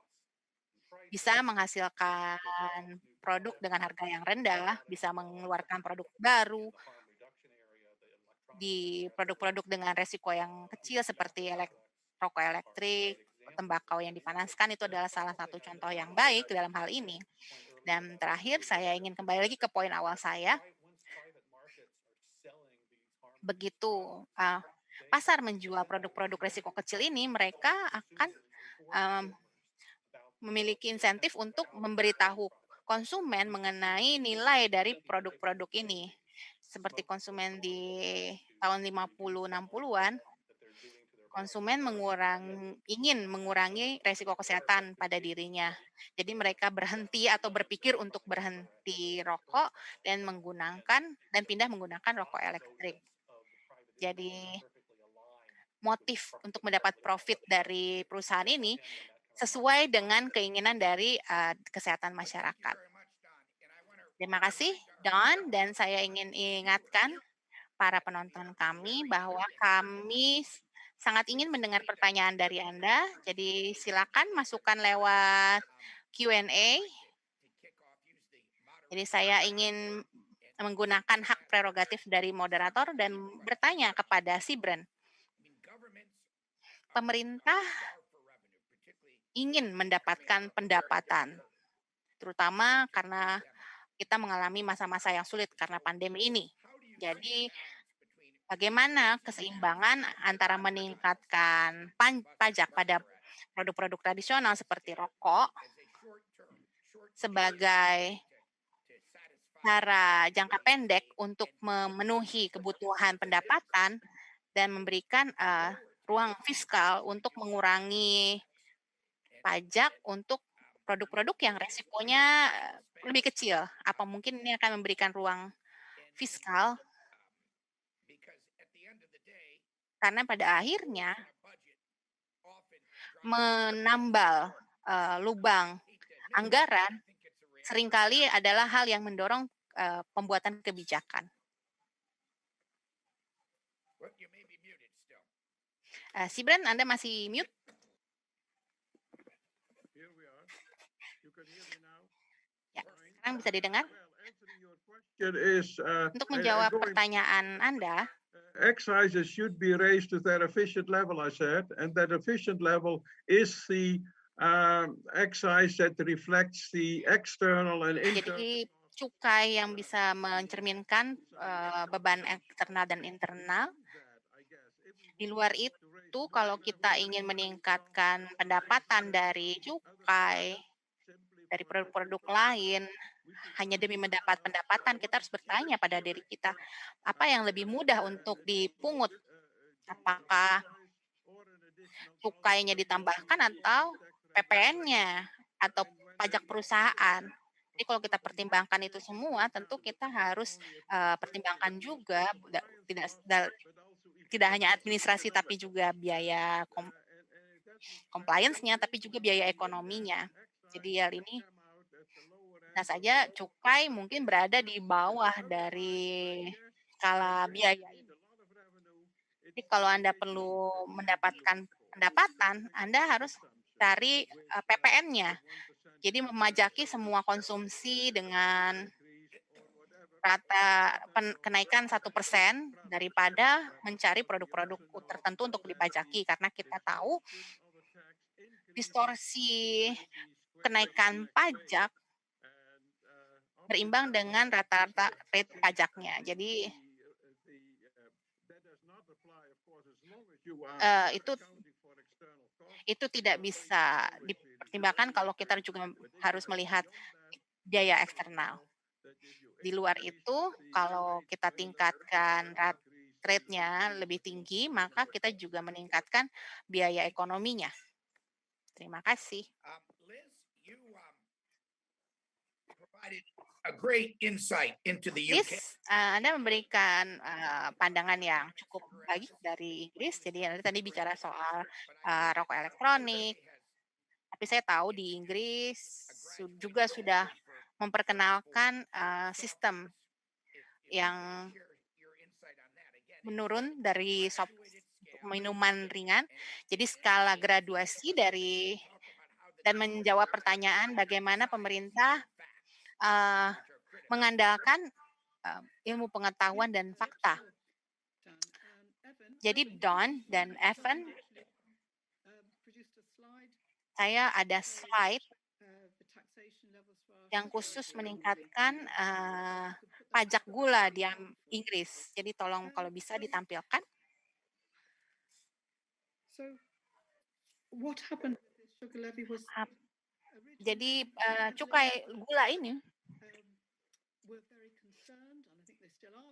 bisa menghasilkan produk dengan harga yang rendah, bisa mengeluarkan produk baru di produk-produk dengan resiko yang kecil seperti rokok elektrik, tembakau yang dipanaskan itu adalah salah satu contoh yang baik dalam hal ini. Dan terakhir saya ingin kembali lagi ke poin awal saya, begitu, pasar menjual produk-produk resiko kecil ini mereka akan, mmm, memiliki insentif untuk memberitahu konsumen mengenai nilai dari produk-produk ini. Seperti konsumen di tahun 50, 60-an, konsumen ingin mengurangi resiko kesehatan pada dirinya. Jadi mereka berhenti atau berpikir untuk berhenti rokok dan pindah menggunakan rokok elektrik. Jadi motif untuk mendapat profit dari perusahaan ini sesuai dengan keinginan dari, kesehatan masyarakat. Terima kasih, Don, dan saya ingin ingatkan para penonton kami bahwa kami sangat ingin mendengar pertanyaan dari Anda, jadi silakan masukkan lewat Q&A. Jadi saya ingin menggunakan hak prerogatif dari moderator dan bertanya kepada si Brand. Pemerintah ingin mendapatkan pendapatan, terutama karena kita mengalami masa-masa yang sulit karena pandemi ini. Jadi bagaimana keseimbangan antara meningkatkan pajak pada produk-produk tradisional seperti rokok sebagai cara jangka pendek untuk memenuhi kebutuhan pendapatan dan memberikan, ruang fiskal untuk mengurangi pajak untuk produk-produk yang resikonya, lebih kecil. Apa mungkin ini akan memberikan ruang fiskal karena pada akhirnya menambal, lubang anggaran seringkali adalah hal yang mendorong, pembuatan kebijakan. Sibren, Anda masih mute? Ya, sekarang bisa didengar? Untuk menjawab pertanyaan Anda, excises should be raised to their efficient level, I said, and that efficient level is the excise that reflects the external and internal. jadi cukai yang bisa mencerminkan, beban eksternal dan internal. Di luar itu, kalau kita ingin meningkatkan pendapatan dari cukai, dari produk-produk lain, hanya demi mendapat pendapatan, kita harus bertanya pada diri kita, apa yang lebih mudah untuk dipungut? Apakah cukainya ditambahkan atau PPN-nya atau pajak perusahaan? Jadi kalau kita pertimbangkan itu semua, tentu kita harus pertimbangkan juga tidak hanya administrasi tapi juga biaya compliance-nya, tapi juga biaya ekonominya. Jadi hal ini nah saja cukai mungkin berada di bawah dari skala biaya ini. Jadi kalau Anda perlu mendapatkan pendapatan, Anda harus cari PPN-nya. Jadi memajaki semua konsumsi dengan rata kenaikan 1% daripada mencari produk-produk tertentu untuk dipajaki. Karena kita tahu distorsi kenaikan pajak berimbang dengan rata-rata rate pajaknya. Jadi itu tidak bisa dipertimbangkan kalau kita juga harus melihat biaya eksternal. Di luar itu, kalau kita tingkatkan rate-nya lebih tinggi, maka kita juga meningkatkan biaya ekonominya. Terima kasih. provided a great insight into the UK. Inggris, Anda memberikan, pandangan yang cukup baik dari Inggris. Jadi Anda tadi bicara soal, rokok elektronik, tapi saya tahu di Inggris juga sudah memperkenalkan, sistem yang menurun dari minuman ringan. Jadi skala graduasi dari dan menjawab pertanyaan bagaimana pemerintah, eee, mengandalkan, ilmu pengetahuan dan fakta. Jadi Don dan Evan, saya ada slide yang khusus meningkatkan, pajak gula di Inggris. Jadi tolong kalau bisa ditampilkan. Jadi, cukai gula ini,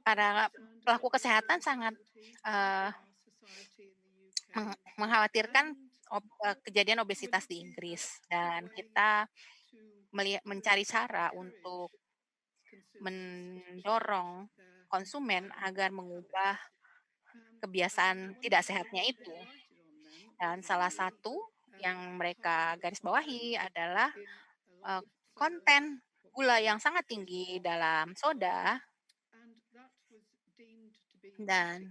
para pelaku kesehatan sangat, eee, mengkhawatirkan kejadian obesitas di Inggris dan kita mencari cara untuk mendorong konsumen agar mengubah kebiasaan tidak sehatnya itu. Dan salah satu yang mereka garis bawahi adalah, konten gula yang sangat tinggi dalam soda dan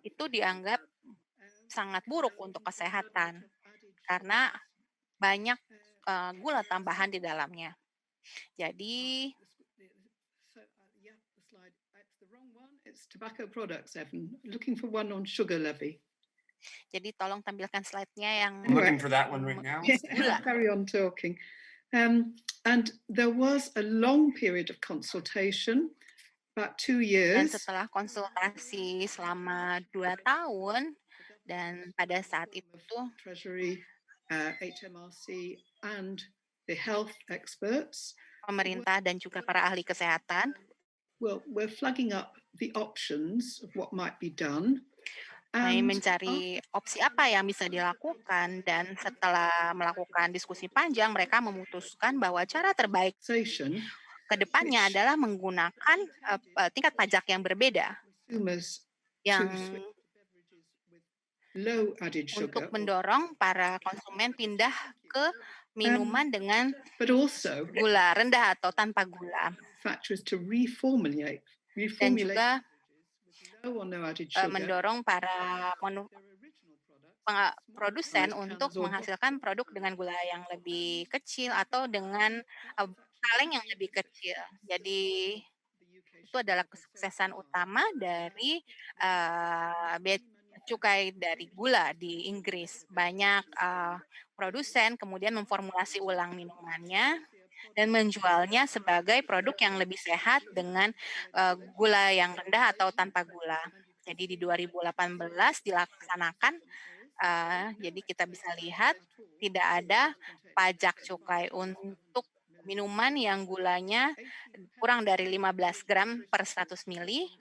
itu dianggap sangat buruk untuk kesehatan karena banyak, gula tambahan di dalamnya. Jadi jadi tolong tampilkan slide-nya yang I'm looking for that one right now. gula. Carry on talking. And there was a long period of consultation, about 2 Dan years. setelah konsultasi selama 2 tahun dan pada saat itu Treasury, HMRC, and the health experts. pemerintah dan juga para ahli kesehatan Well, we're flagging up the options of what might be done. mencari opsi apa yang bisa dilakukan dan setelah melakukan diskusi panjang mereka memutuskan bahwa cara terbaik Taxation, ke depannya adalah menggunakan, tingkat pajak yang berbeda consumers yang low added untuk sugar, mendorong para konsumen pindah ke minuman dengan but also gula rendah atau tanpa gula factors to reformulate dan juga low or no added sugar. mendorong para produsen untuk menghasilkan produk dengan gula yang lebih kecil atau dengan kaleng yang lebih kecil. Jadi itu adalah kesuksesan utama dari bea cukai dari gula di Inggris. Banyak produsen kemudian memformulasi ulang minumannya dan menjualnya sebagai produk yang lebih sehat dengan gula yang rendah atau tanpa gula. Jadi di 2018 dilaksanakan, jadi kita bisa lihat tidak ada pajak cukai untuk minuman yang gulanya kurang dari 15 gram per 100 mili,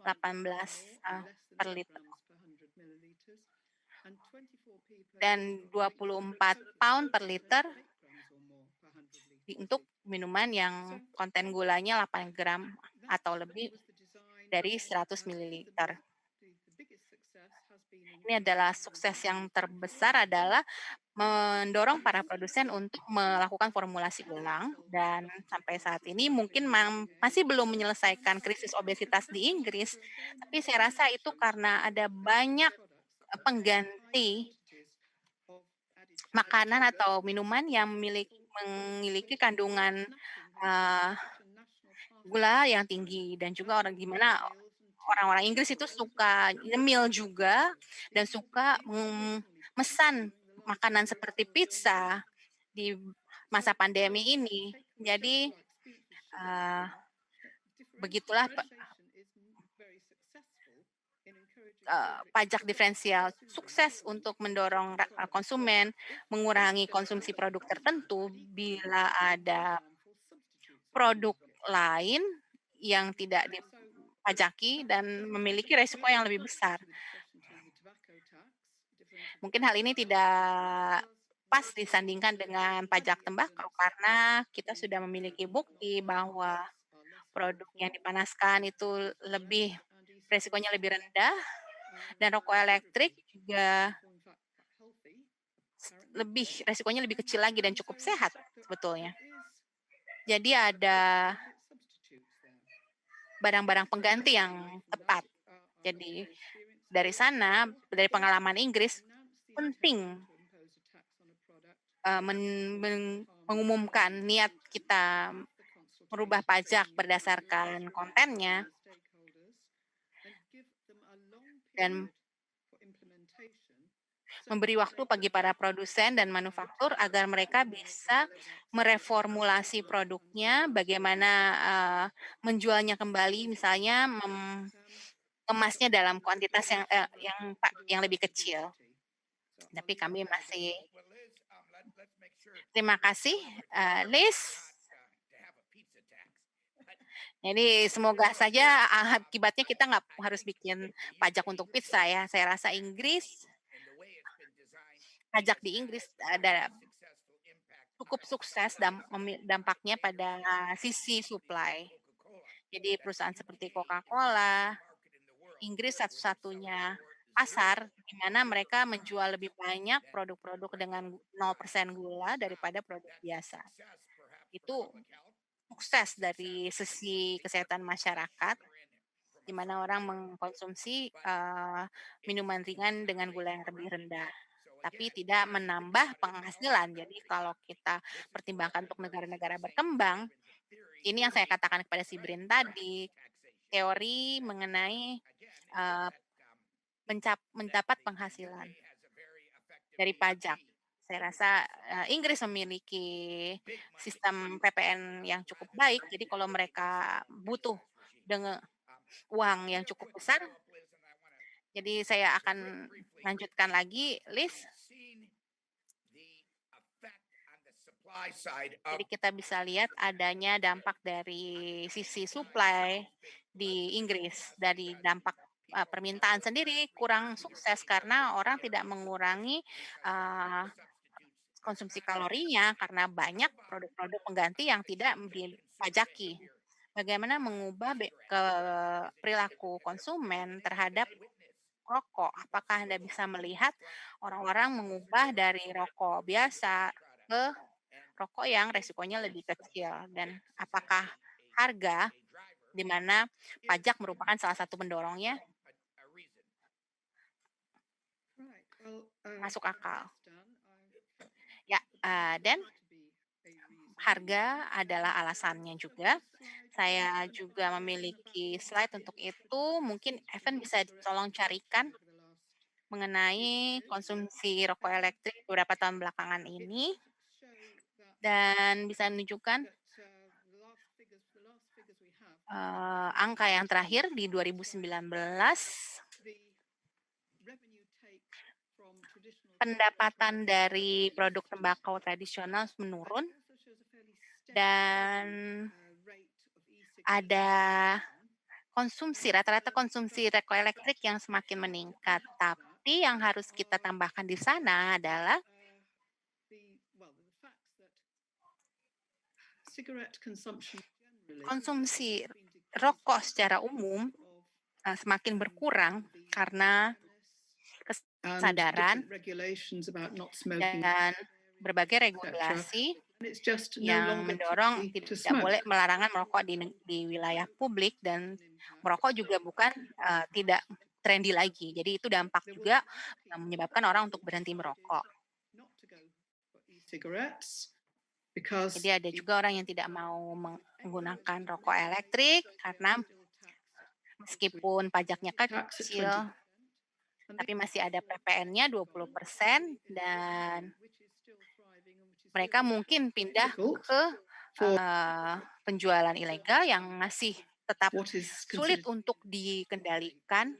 18 per liter. Dan 24 pound per liter untuk minuman yang konten gulanya 8 gram atau lebih dari 100 mililiter. Ini adalah sukses yang terbesar adalah mendorong para produsen untuk melakukan formulasi ulang dan sampai saat ini mungkin masih belum menyelesaikan krisis obesitas di Inggris, tapi saya rasa itu karena ada banyak pengganti makanan atau minuman yang memiliki kandungan gula yang tinggi dan juga orang-orang Inggris itu suka nyemil juga dan suka memesan makanan seperti pizza di masa pandemi ini. Jadi begitulah pajak diferensial sukses untuk mendorong konsumen mengurangi konsumsi produk tertentu bila ada produk lain yang tidak dipajaki dan memiliki resiko yang lebih besar. Mungkin hal ini tidak pas disandingkan dengan pajak tembakau karena kita sudah memiliki bukti bahwa produk yang dipanaskan itu lebih resikonya lebih rendah dan rokok elektrik juga resikonya lebih kecil lagi dan cukup sehat sebetulnya. Jadi ada barang-barang pengganti yang tepat. Jadi dari sana, dari pengalaman Inggris, penting mengumumkan niat kita merubah pajak berdasarkan kontennya dan memberi waktu bagi para produsen dan manufaktur agar mereka bisa mereformulasi produknya, bagaimana menjualnya kembali, misalnya mengemasnya dalam kuantitas yang lebih kecil. Tapi kami masih terima kasih, Liz. Jadi semoga saja akibatnya kita nggak harus bikin pajak untuk pizza ya. Saya rasa pajak di Inggris ada cukup sukses dampaknya pada sisi supply. Jadi perusahaan seperti Coca-Cola, Inggris satu-satunya pasar di mana mereka menjual lebih banyak produk-produk dengan 0% gula daripada produk biasa. Itu sukses dari sisi kesehatan masyarakat, di mana orang mengkonsumsi minuman ringan dengan gula yang lebih rendah, tapi tidak menambah penghasilan. Jadi kalau kita pertimbangkan untuk negara-negara berkembang, ini yang saya katakan kepada si Brin tadi, teori mengenai mendapat penghasilan dari pajak. Saya rasa Inggris memiliki sistem PPN yang cukup baik. Jadi kalau mereka butuh dengan uang yang cukup besar, jadi saya akan lanjutkan lagi, Liz. Jadi kita bisa lihat adanya dampak dari sisi supply di Inggris, dari dampak permintaan sendiri kurang sukses karena orang tidak mengurangi konsumsi kalorinya karena banyak produk-produk pengganti yang tidak dipajaki. Bagaimana mengubah perilaku konsumen terhadap rokok? Apakah Anda bisa melihat orang-orang mengubah dari rokok biasa ke rokok yang resikonya lebih kecil? Dan apakah harga di mana pajak merupakan salah satu pendorongnya masuk akal? Ya, dan harga adalah alasannya juga. Saya juga memiliki slide untuk itu. Mungkin Evan bisa tolong carikan mengenai konsumsi rokok elektrik beberapa tahun belakangan ini dan bisa menunjukkan angka yang terakhir di 2019 pendapatan dari produk tembakau tradisional menurun dan ada rata-rata konsumsi rokok elektrik yang semakin meningkat. Tapi yang harus kita tambahkan di sana adalah konsumsi rokok secara umum semakin berkurang karena kesadaran dan berbagai regulasi yang mendorong tidak boleh melarangan merokok di wilayah publik, dan merokok juga bukan tidak trendy lagi. Jadi itu dampak juga yang menyebabkan orang untuk berhenti merokok. Jadi ada juga orang yang tidak mau menggunakan rokok elektrik karena meskipun pajaknya kecil, tapi masih ada PPN-nya 20% dan mereka mungkin pindah ke penjualan ilegal yang masih tetap sulit untuk dikendalikan.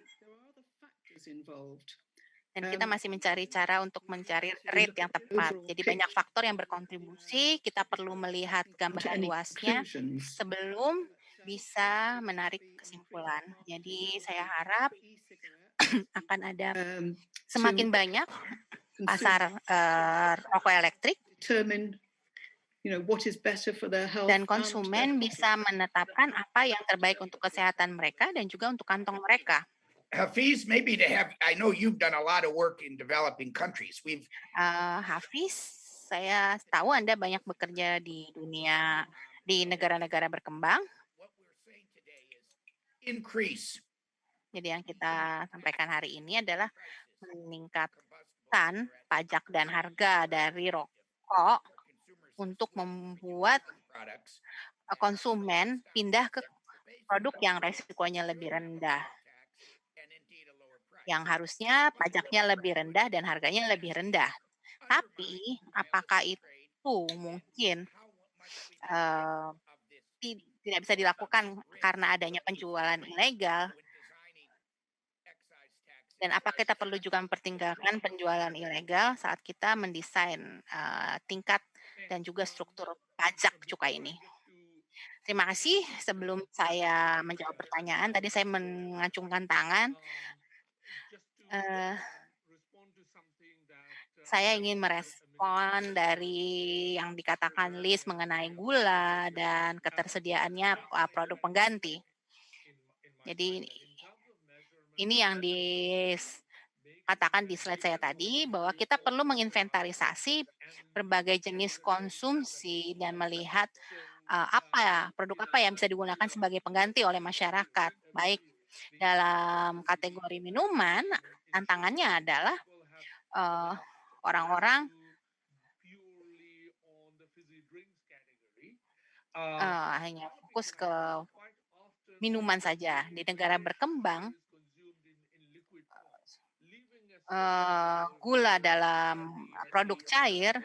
Dan kita masih mencari cara untuk mencari rate yang tepat. Jadi banyak faktor yang berkontribusi, kita perlu melihat gambaran luasnya sebelum bisa menarik kesimpulan. Jadi saya harap akan ada semakin banyak pasar rokok elektrik, determine, what is better for their health dan and konsumen bisa menetapkan apa yang terbaik untuk kesehatan mereka dan juga untuk kantong mereka. Hafiz, maybe I know you've done a lot of work in developing countries. Hafiz, saya tahu Anda banyak bekerja di negara-negara berkembang. What we're saying today is increase Jadi yang kita sampaikan hari ini adalah meningkatkan pajak dan harga dari rokok untuk membuat products konsumen pindah ke produk yang resikonya lebih rendah, and indeed a lower price. yang harusnya pajaknya lebih rendah dan harganya lebih rendah. Tapi apakah itu mungkin eh, tidak bisa dilakukan karena adanya penjualan ilegal? Dan apa kita perlu juga mempertimbangkan penjualan ilegal saat kita mendesain tingkat dan juga struktur pajak cukai ini? Terima kasih. Sebelum saya menjawab pertanyaan, tadi saya mengacungkan tangan. Saya ingin merespon dari yang dikatakan Liz mengenai gula dan ketersediaannya produk pengganti. Jadi ini yang dikatakan di slide saya tadi, bahwa kita perlu menginventarisasi berbagai jenis konsumsi dan melihat produk apa yang bisa digunakan sebagai pengganti oleh masyarakat. Baik dalam kategori minuman, tantangannya adalah orang-orang hanya fokus ke minuman saja. Di negara berkembang, gula dalam produk cair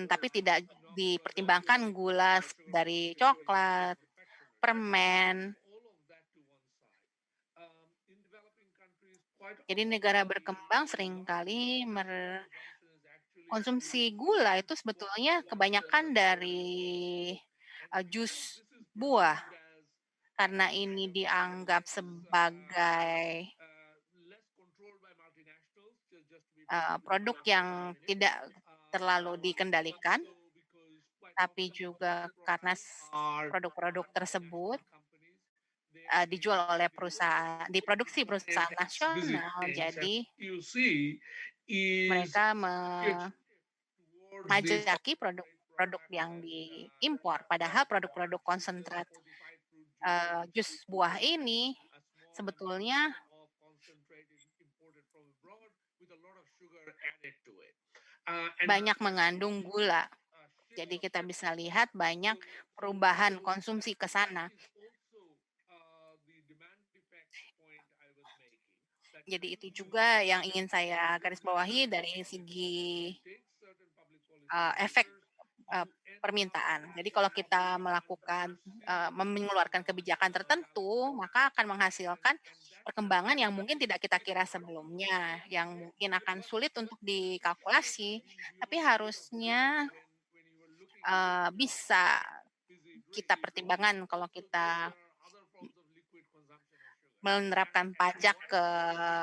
tapi tidak dipertimbangkan gula dari coklat, permen. Jadi negara berkembang seringkali konsumsi gula itu sebetulnya kebanyakan dari jus buah, karena ini dianggap sebagai produk yang tidak terlalu dikendalikan, tapi juga karena produk-produk tersebut dijual oleh perusahaan, diproduksi perusahaan nasional, jadi mereka memajaki produk-produk yang diimpor, padahal produk-produk konsentrat jus buah ini sebetulnya banyak mengandung gula. Jadi kita bisa lihat banyak perubahan konsumsi ke sana. Jadi itu juga yang ingin saya garis bawahi dari segi efek permintaan. Jadi kalau kita melakukan mengeluarkan kebijakan tertentu, maka akan menghasilkan perkembangan yang mungkin tidak kita kira sebelumnya, yang mungkin akan sulit untuk dikalkulasi, tapi harusnya bisa kita pertimbangkan kalau kita menerapkan pajak ke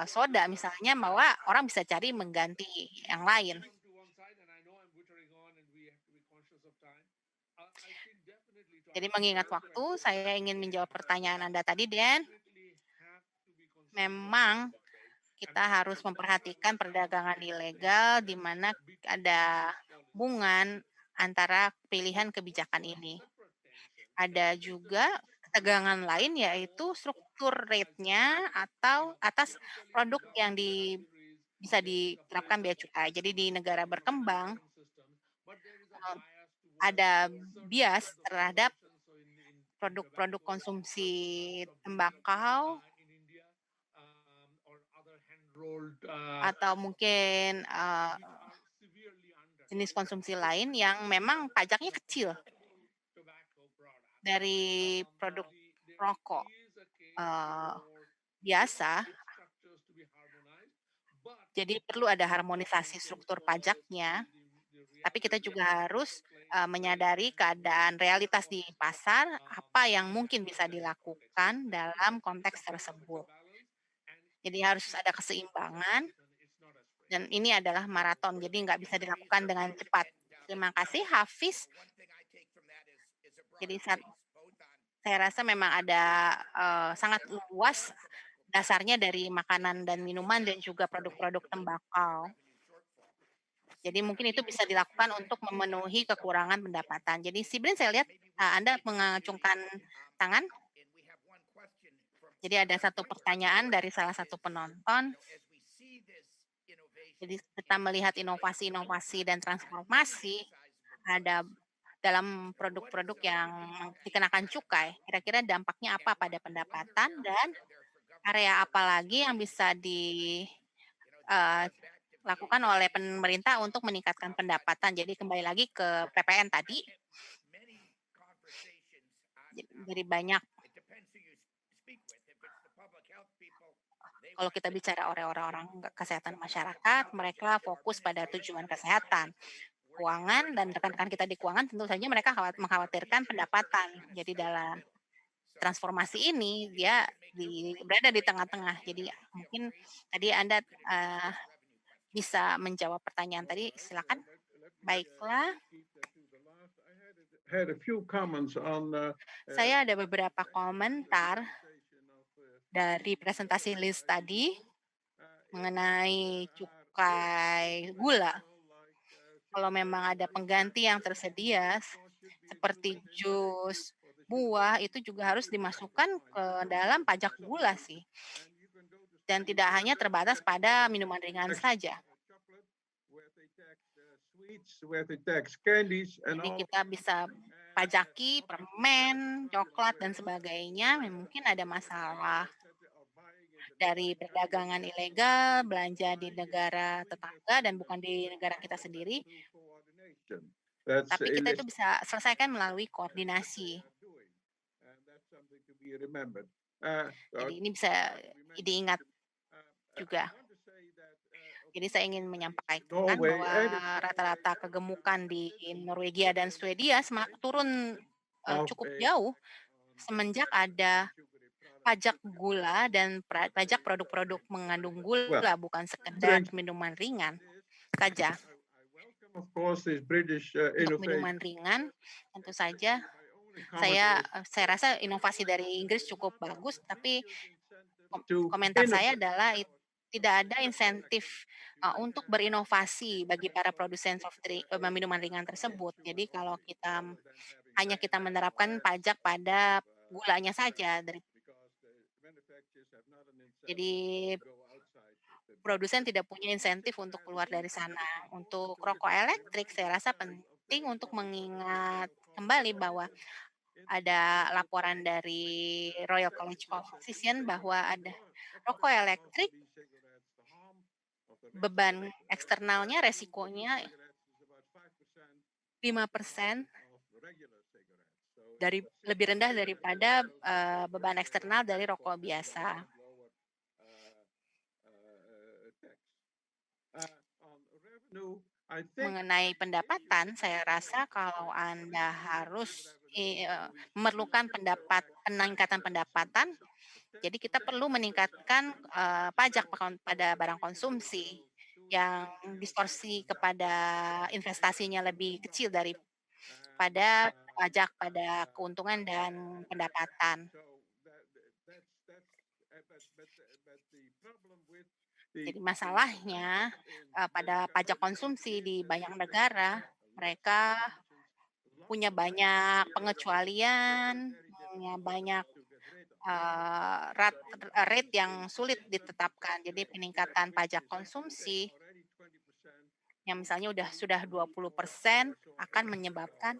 soda misalnya, bahwa orang bisa cari mengganti yang lain. Jadi mengingat waktu, saya ingin menjawab pertanyaan Anda tadi, Dan. Memang kita harus memperhatikan perdagangan ilegal di mana ada hubungan antara pilihan kebijakan ini. Ada juga ketegangan lain, yaitu struktur rate-nya atau atas produk yang bisa diterapkan bea cukai. Jadi di negara berkembang ada bias terhadap produk-produk konsumsi tembakau atau mungkin jenis konsumsi lain yang memang pajaknya kecil dari produk rokok biasa. Jadi perlu ada harmonisasi struktur pajaknya, tapi kita juga harus menyadari keadaan realitas di pasar, apa yang mungkin bisa dilakukan dalam konteks tersebut. Jadi harus ada keseimbangan Dan ini adalah maraton, jadi nggak bisa dilakukan dengan cepat. Terima kasih, Hafiz. Jadi saya rasa memang ada sangat luas dasarnya dari makanan dan minuman dan juga produk-produk tembakau. Jadi mungkin itu bisa dilakukan untuk memenuhi kekurangan pendapatan. Jadi Sibrin, saya lihat Anda mengacungkan tangan. Jadi ada satu pertanyaan dari salah satu penonton. Jadi kita melihat inovasi-inovasi dan transformasi ada dalam produk-produk yang dikenakan cukai. Kira-kira dampaknya apa pada pendapatan dan area apa lagi yang bisa dilakukan oleh pemerintah untuk meningkatkan pendapatan. Jadi kembali lagi ke PPN tadi. Dari banyak, kalau kita bicara orang-orang kesehatan masyarakat, mereka fokus pada tujuan kesehatan, keuangan, dan rekan-rekan kita di keuangan tentu saja mereka mengkhawatirkan pendapatan. Jadi dalam transformasi ini dia berada di tengah-tengah. Jadi mungkin tadi Anda bisa menjawab pertanyaan tadi, silakan. Baiklah. Had a few comments on Saya ada beberapa komentar dari presentasi Liz tadi mengenai cukai gula. Kalau memang ada pengganti yang tersedia seperti jus, buah, itu juga harus dimasukkan ke dalam pajak gula sih. Dan tidak hanya terbatas pada minuman ringan saja. Jadi kita bisa pajaki permen, coklat, dan sebagainya. Mungkin ada masalah dari perdagangan ilegal, belanja di negara tetangga dan bukan di negara kita sendiri. Tapi kita itu bisa selesaikan melalui koordinasi. Jadi ini bisa diingat juga. Jadi saya ingin menyampaikan bahwa rata-rata kegemukan di Norwegia dan Swedia turun cukup jauh semenjak ada pajak gula dan pajak produk-produk mengandung gula, bukan sekedar minuman ringan saja. Untuk minuman ringan, tentu saja saya rasa inovasi dari Inggris cukup bagus, tapi komentar saya adalah tidak ada insentif untuk berinovasi bagi para produsen soft drink, minuman ringan tersebut. Jadi kalau kita menerapkan pajak pada gulanya saja, jadi produsen tidak punya insentif untuk keluar dari sana. Untuk rokok elektrik, saya rasa penting untuk mengingat kembali bahwa ada laporan dari Royal College of Physicians bahwa ada rokok elektrik, beban eksternalnya, resikonya 5% lebih rendah daripada beban eksternal dari rokok biasa. Mengenai pendapatan, saya rasa kalau Anda harus memerlukan peningkatan pendapatan, jadi kita perlu meningkatkan pajak pada barang konsumsi yang distorsi kepada investasinya lebih kecil daripada pajak pada keuntungan dan pendapatan. Jadi masalahnya pada pajak konsumsi di banyak negara, mereka punya banyak pengecualian, punya banyak rate yang sulit ditetapkan. Jadi peningkatan pajak konsumsi yang misalnya sudah 20% akan menyebabkan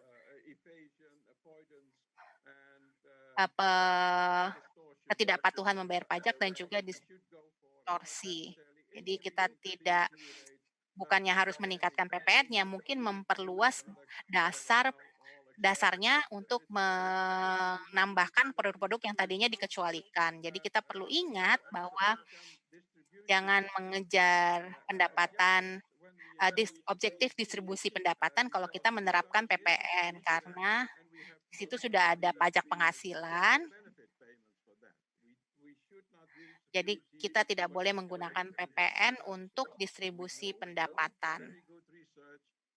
ketidakpatuhan membayar pajak dan juga distorsi. Jadi kita bukannya harus meningkatkan PPN-nya, mungkin memperluas dasarnya untuk menambahkan produk-produk yang tadinya dikecualikan. Jadi kita perlu ingat bahwa jangan mengejar pendapatan objektif distribusi pendapatan kalau kita menerapkan PPN, karena di situ sudah ada pajak penghasilan Jadi kita tidak boleh menggunakan PPN untuk distribusi pendapatan.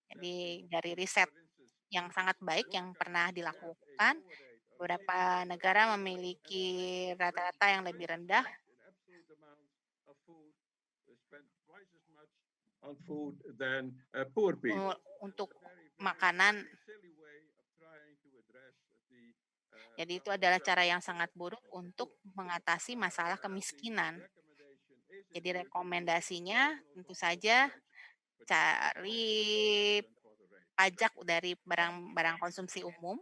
Jadi dari riset yang sangat baik yang pernah dilakukan, beberapa negara memiliki rata-rata yang lebih rendah on food than poor people. untuk makanan. Jadi itu adalah cara yang sangat buruk untuk mengatasi masalah kemiskinan. Jadi rekomendasinya tentu saja cari pajak dari barang-barang konsumsi umum.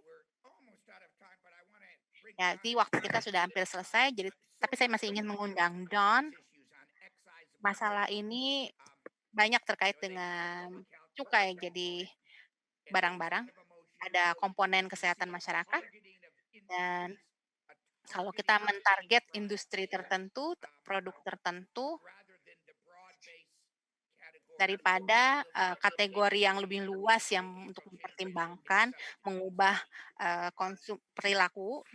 Jadi waktu kita sudah hampir selesai, jadi tapi saya masih ingin mengundang Don. Masalah ini banyak terkait dengan cukai, jadi barang-barang, ada komponen kesehatan masyarakat, dan kalau kita mentarget industri tertentu, produk tertentu, daripada kategori yang lebih luas yang untuk dipertimbangkan, mengubah perilaku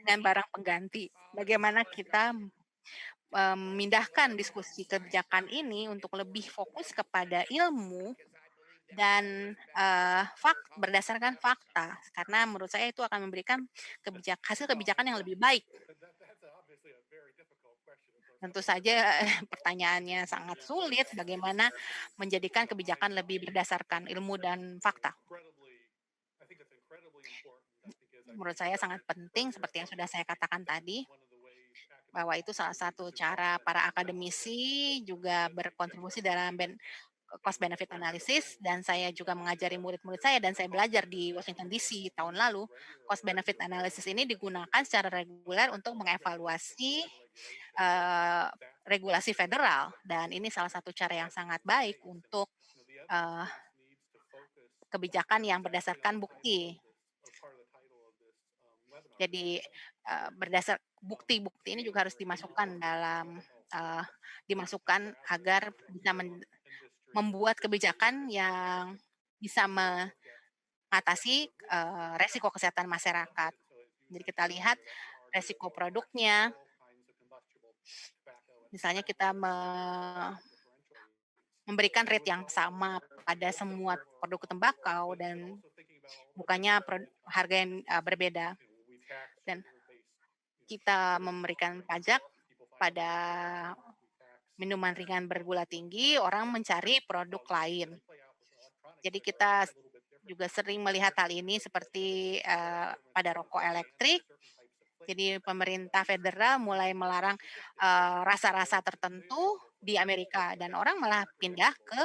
dengan barang pengganti. Bagaimana kita memindahkan diskusi kebijakan ini untuk lebih fokus kepada ilmu dan berdasarkan fakta, karena menurut saya itu akan memberikan hasil kebijakan yang lebih baik. Tentu saja pertanyaannya sangat sulit, bagaimana menjadikan kebijakan lebih berdasarkan ilmu dan fakta. Menurut saya sangat penting, seperti yang sudah saya katakan tadi, bahwa itu salah satu cara para akademisi juga berkontribusi dalam cost benefit analysis, dan saya juga mengajari murid-murid saya, dan saya belajar di Washington DC tahun lalu. Cost benefit analysis ini digunakan secara reguler untuk mengevaluasi regulasi federal, dan ini salah satu cara yang sangat baik untuk kebijakan yang berdasarkan bukti. Jadi berdasar bukti-bukti ini juga harus dimasukkan agar bisa membuat kebijakan yang bisa mengatasi resiko kesehatan masyarakat. Jadi kita lihat resiko produknya, misalnya kita memberikan rate yang sama pada semua produk tembakau dan bukannya harga yang berbeda. Dan kita memberikan pajak pada minuman ringan bergula tinggi, orang mencari produk lain. Jadi kita juga sering melihat hal ini seperti pada rokok elektrik. Jadi pemerintah federal mulai melarang rasa-rasa tertentu di Amerika, dan orang malah pindah ke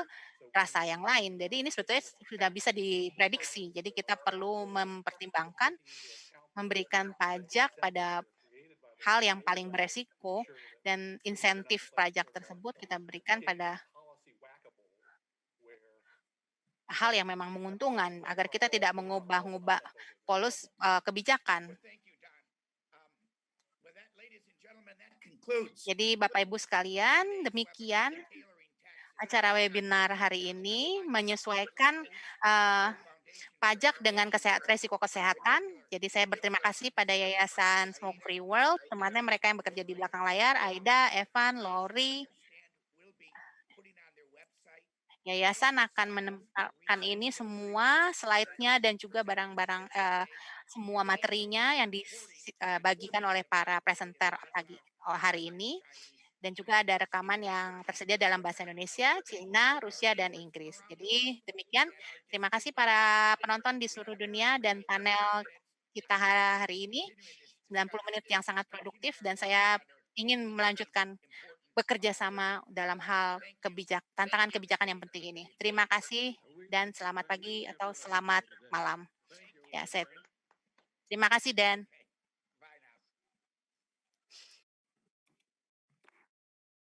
rasa yang lain. Jadi ini sebetulnya sudah bisa diprediksi. Jadi kita perlu mempertimbangkan memberikan pajak pada hal yang paling beresiko, dan insentif pajak tersebut kita berikan pada hal yang memang menguntungkan agar kita tidak mengubah-ubah kebijakan. Jadi Bapak Ibu sekalian, demikian acara webinar hari ini menyesuaikan pajak dengan resiko kesehatan. Jadi saya berterima kasih pada Yayasan Smoke Free World, teman-teman mereka yang bekerja di belakang layar, Aida, Evan, Lori. Yayasan akan menempatkan ini semua slide-nya dan juga barang-barang semua materinya yang dibagikan oleh para presenter hari ini. Dan juga ada rekaman yang tersedia dalam bahasa Indonesia, Cina, Rusia, dan Inggris. Jadi demikian, terima kasih para penonton di seluruh dunia dan panel kita hari ini, 90 menit yang sangat produktif, dan saya ingin melanjutkan bekerja sama dalam hal tantangan kebijakan yang penting ini. Terima kasih dan selamat pagi atau selamat malam. Ya, terima kasih Dan.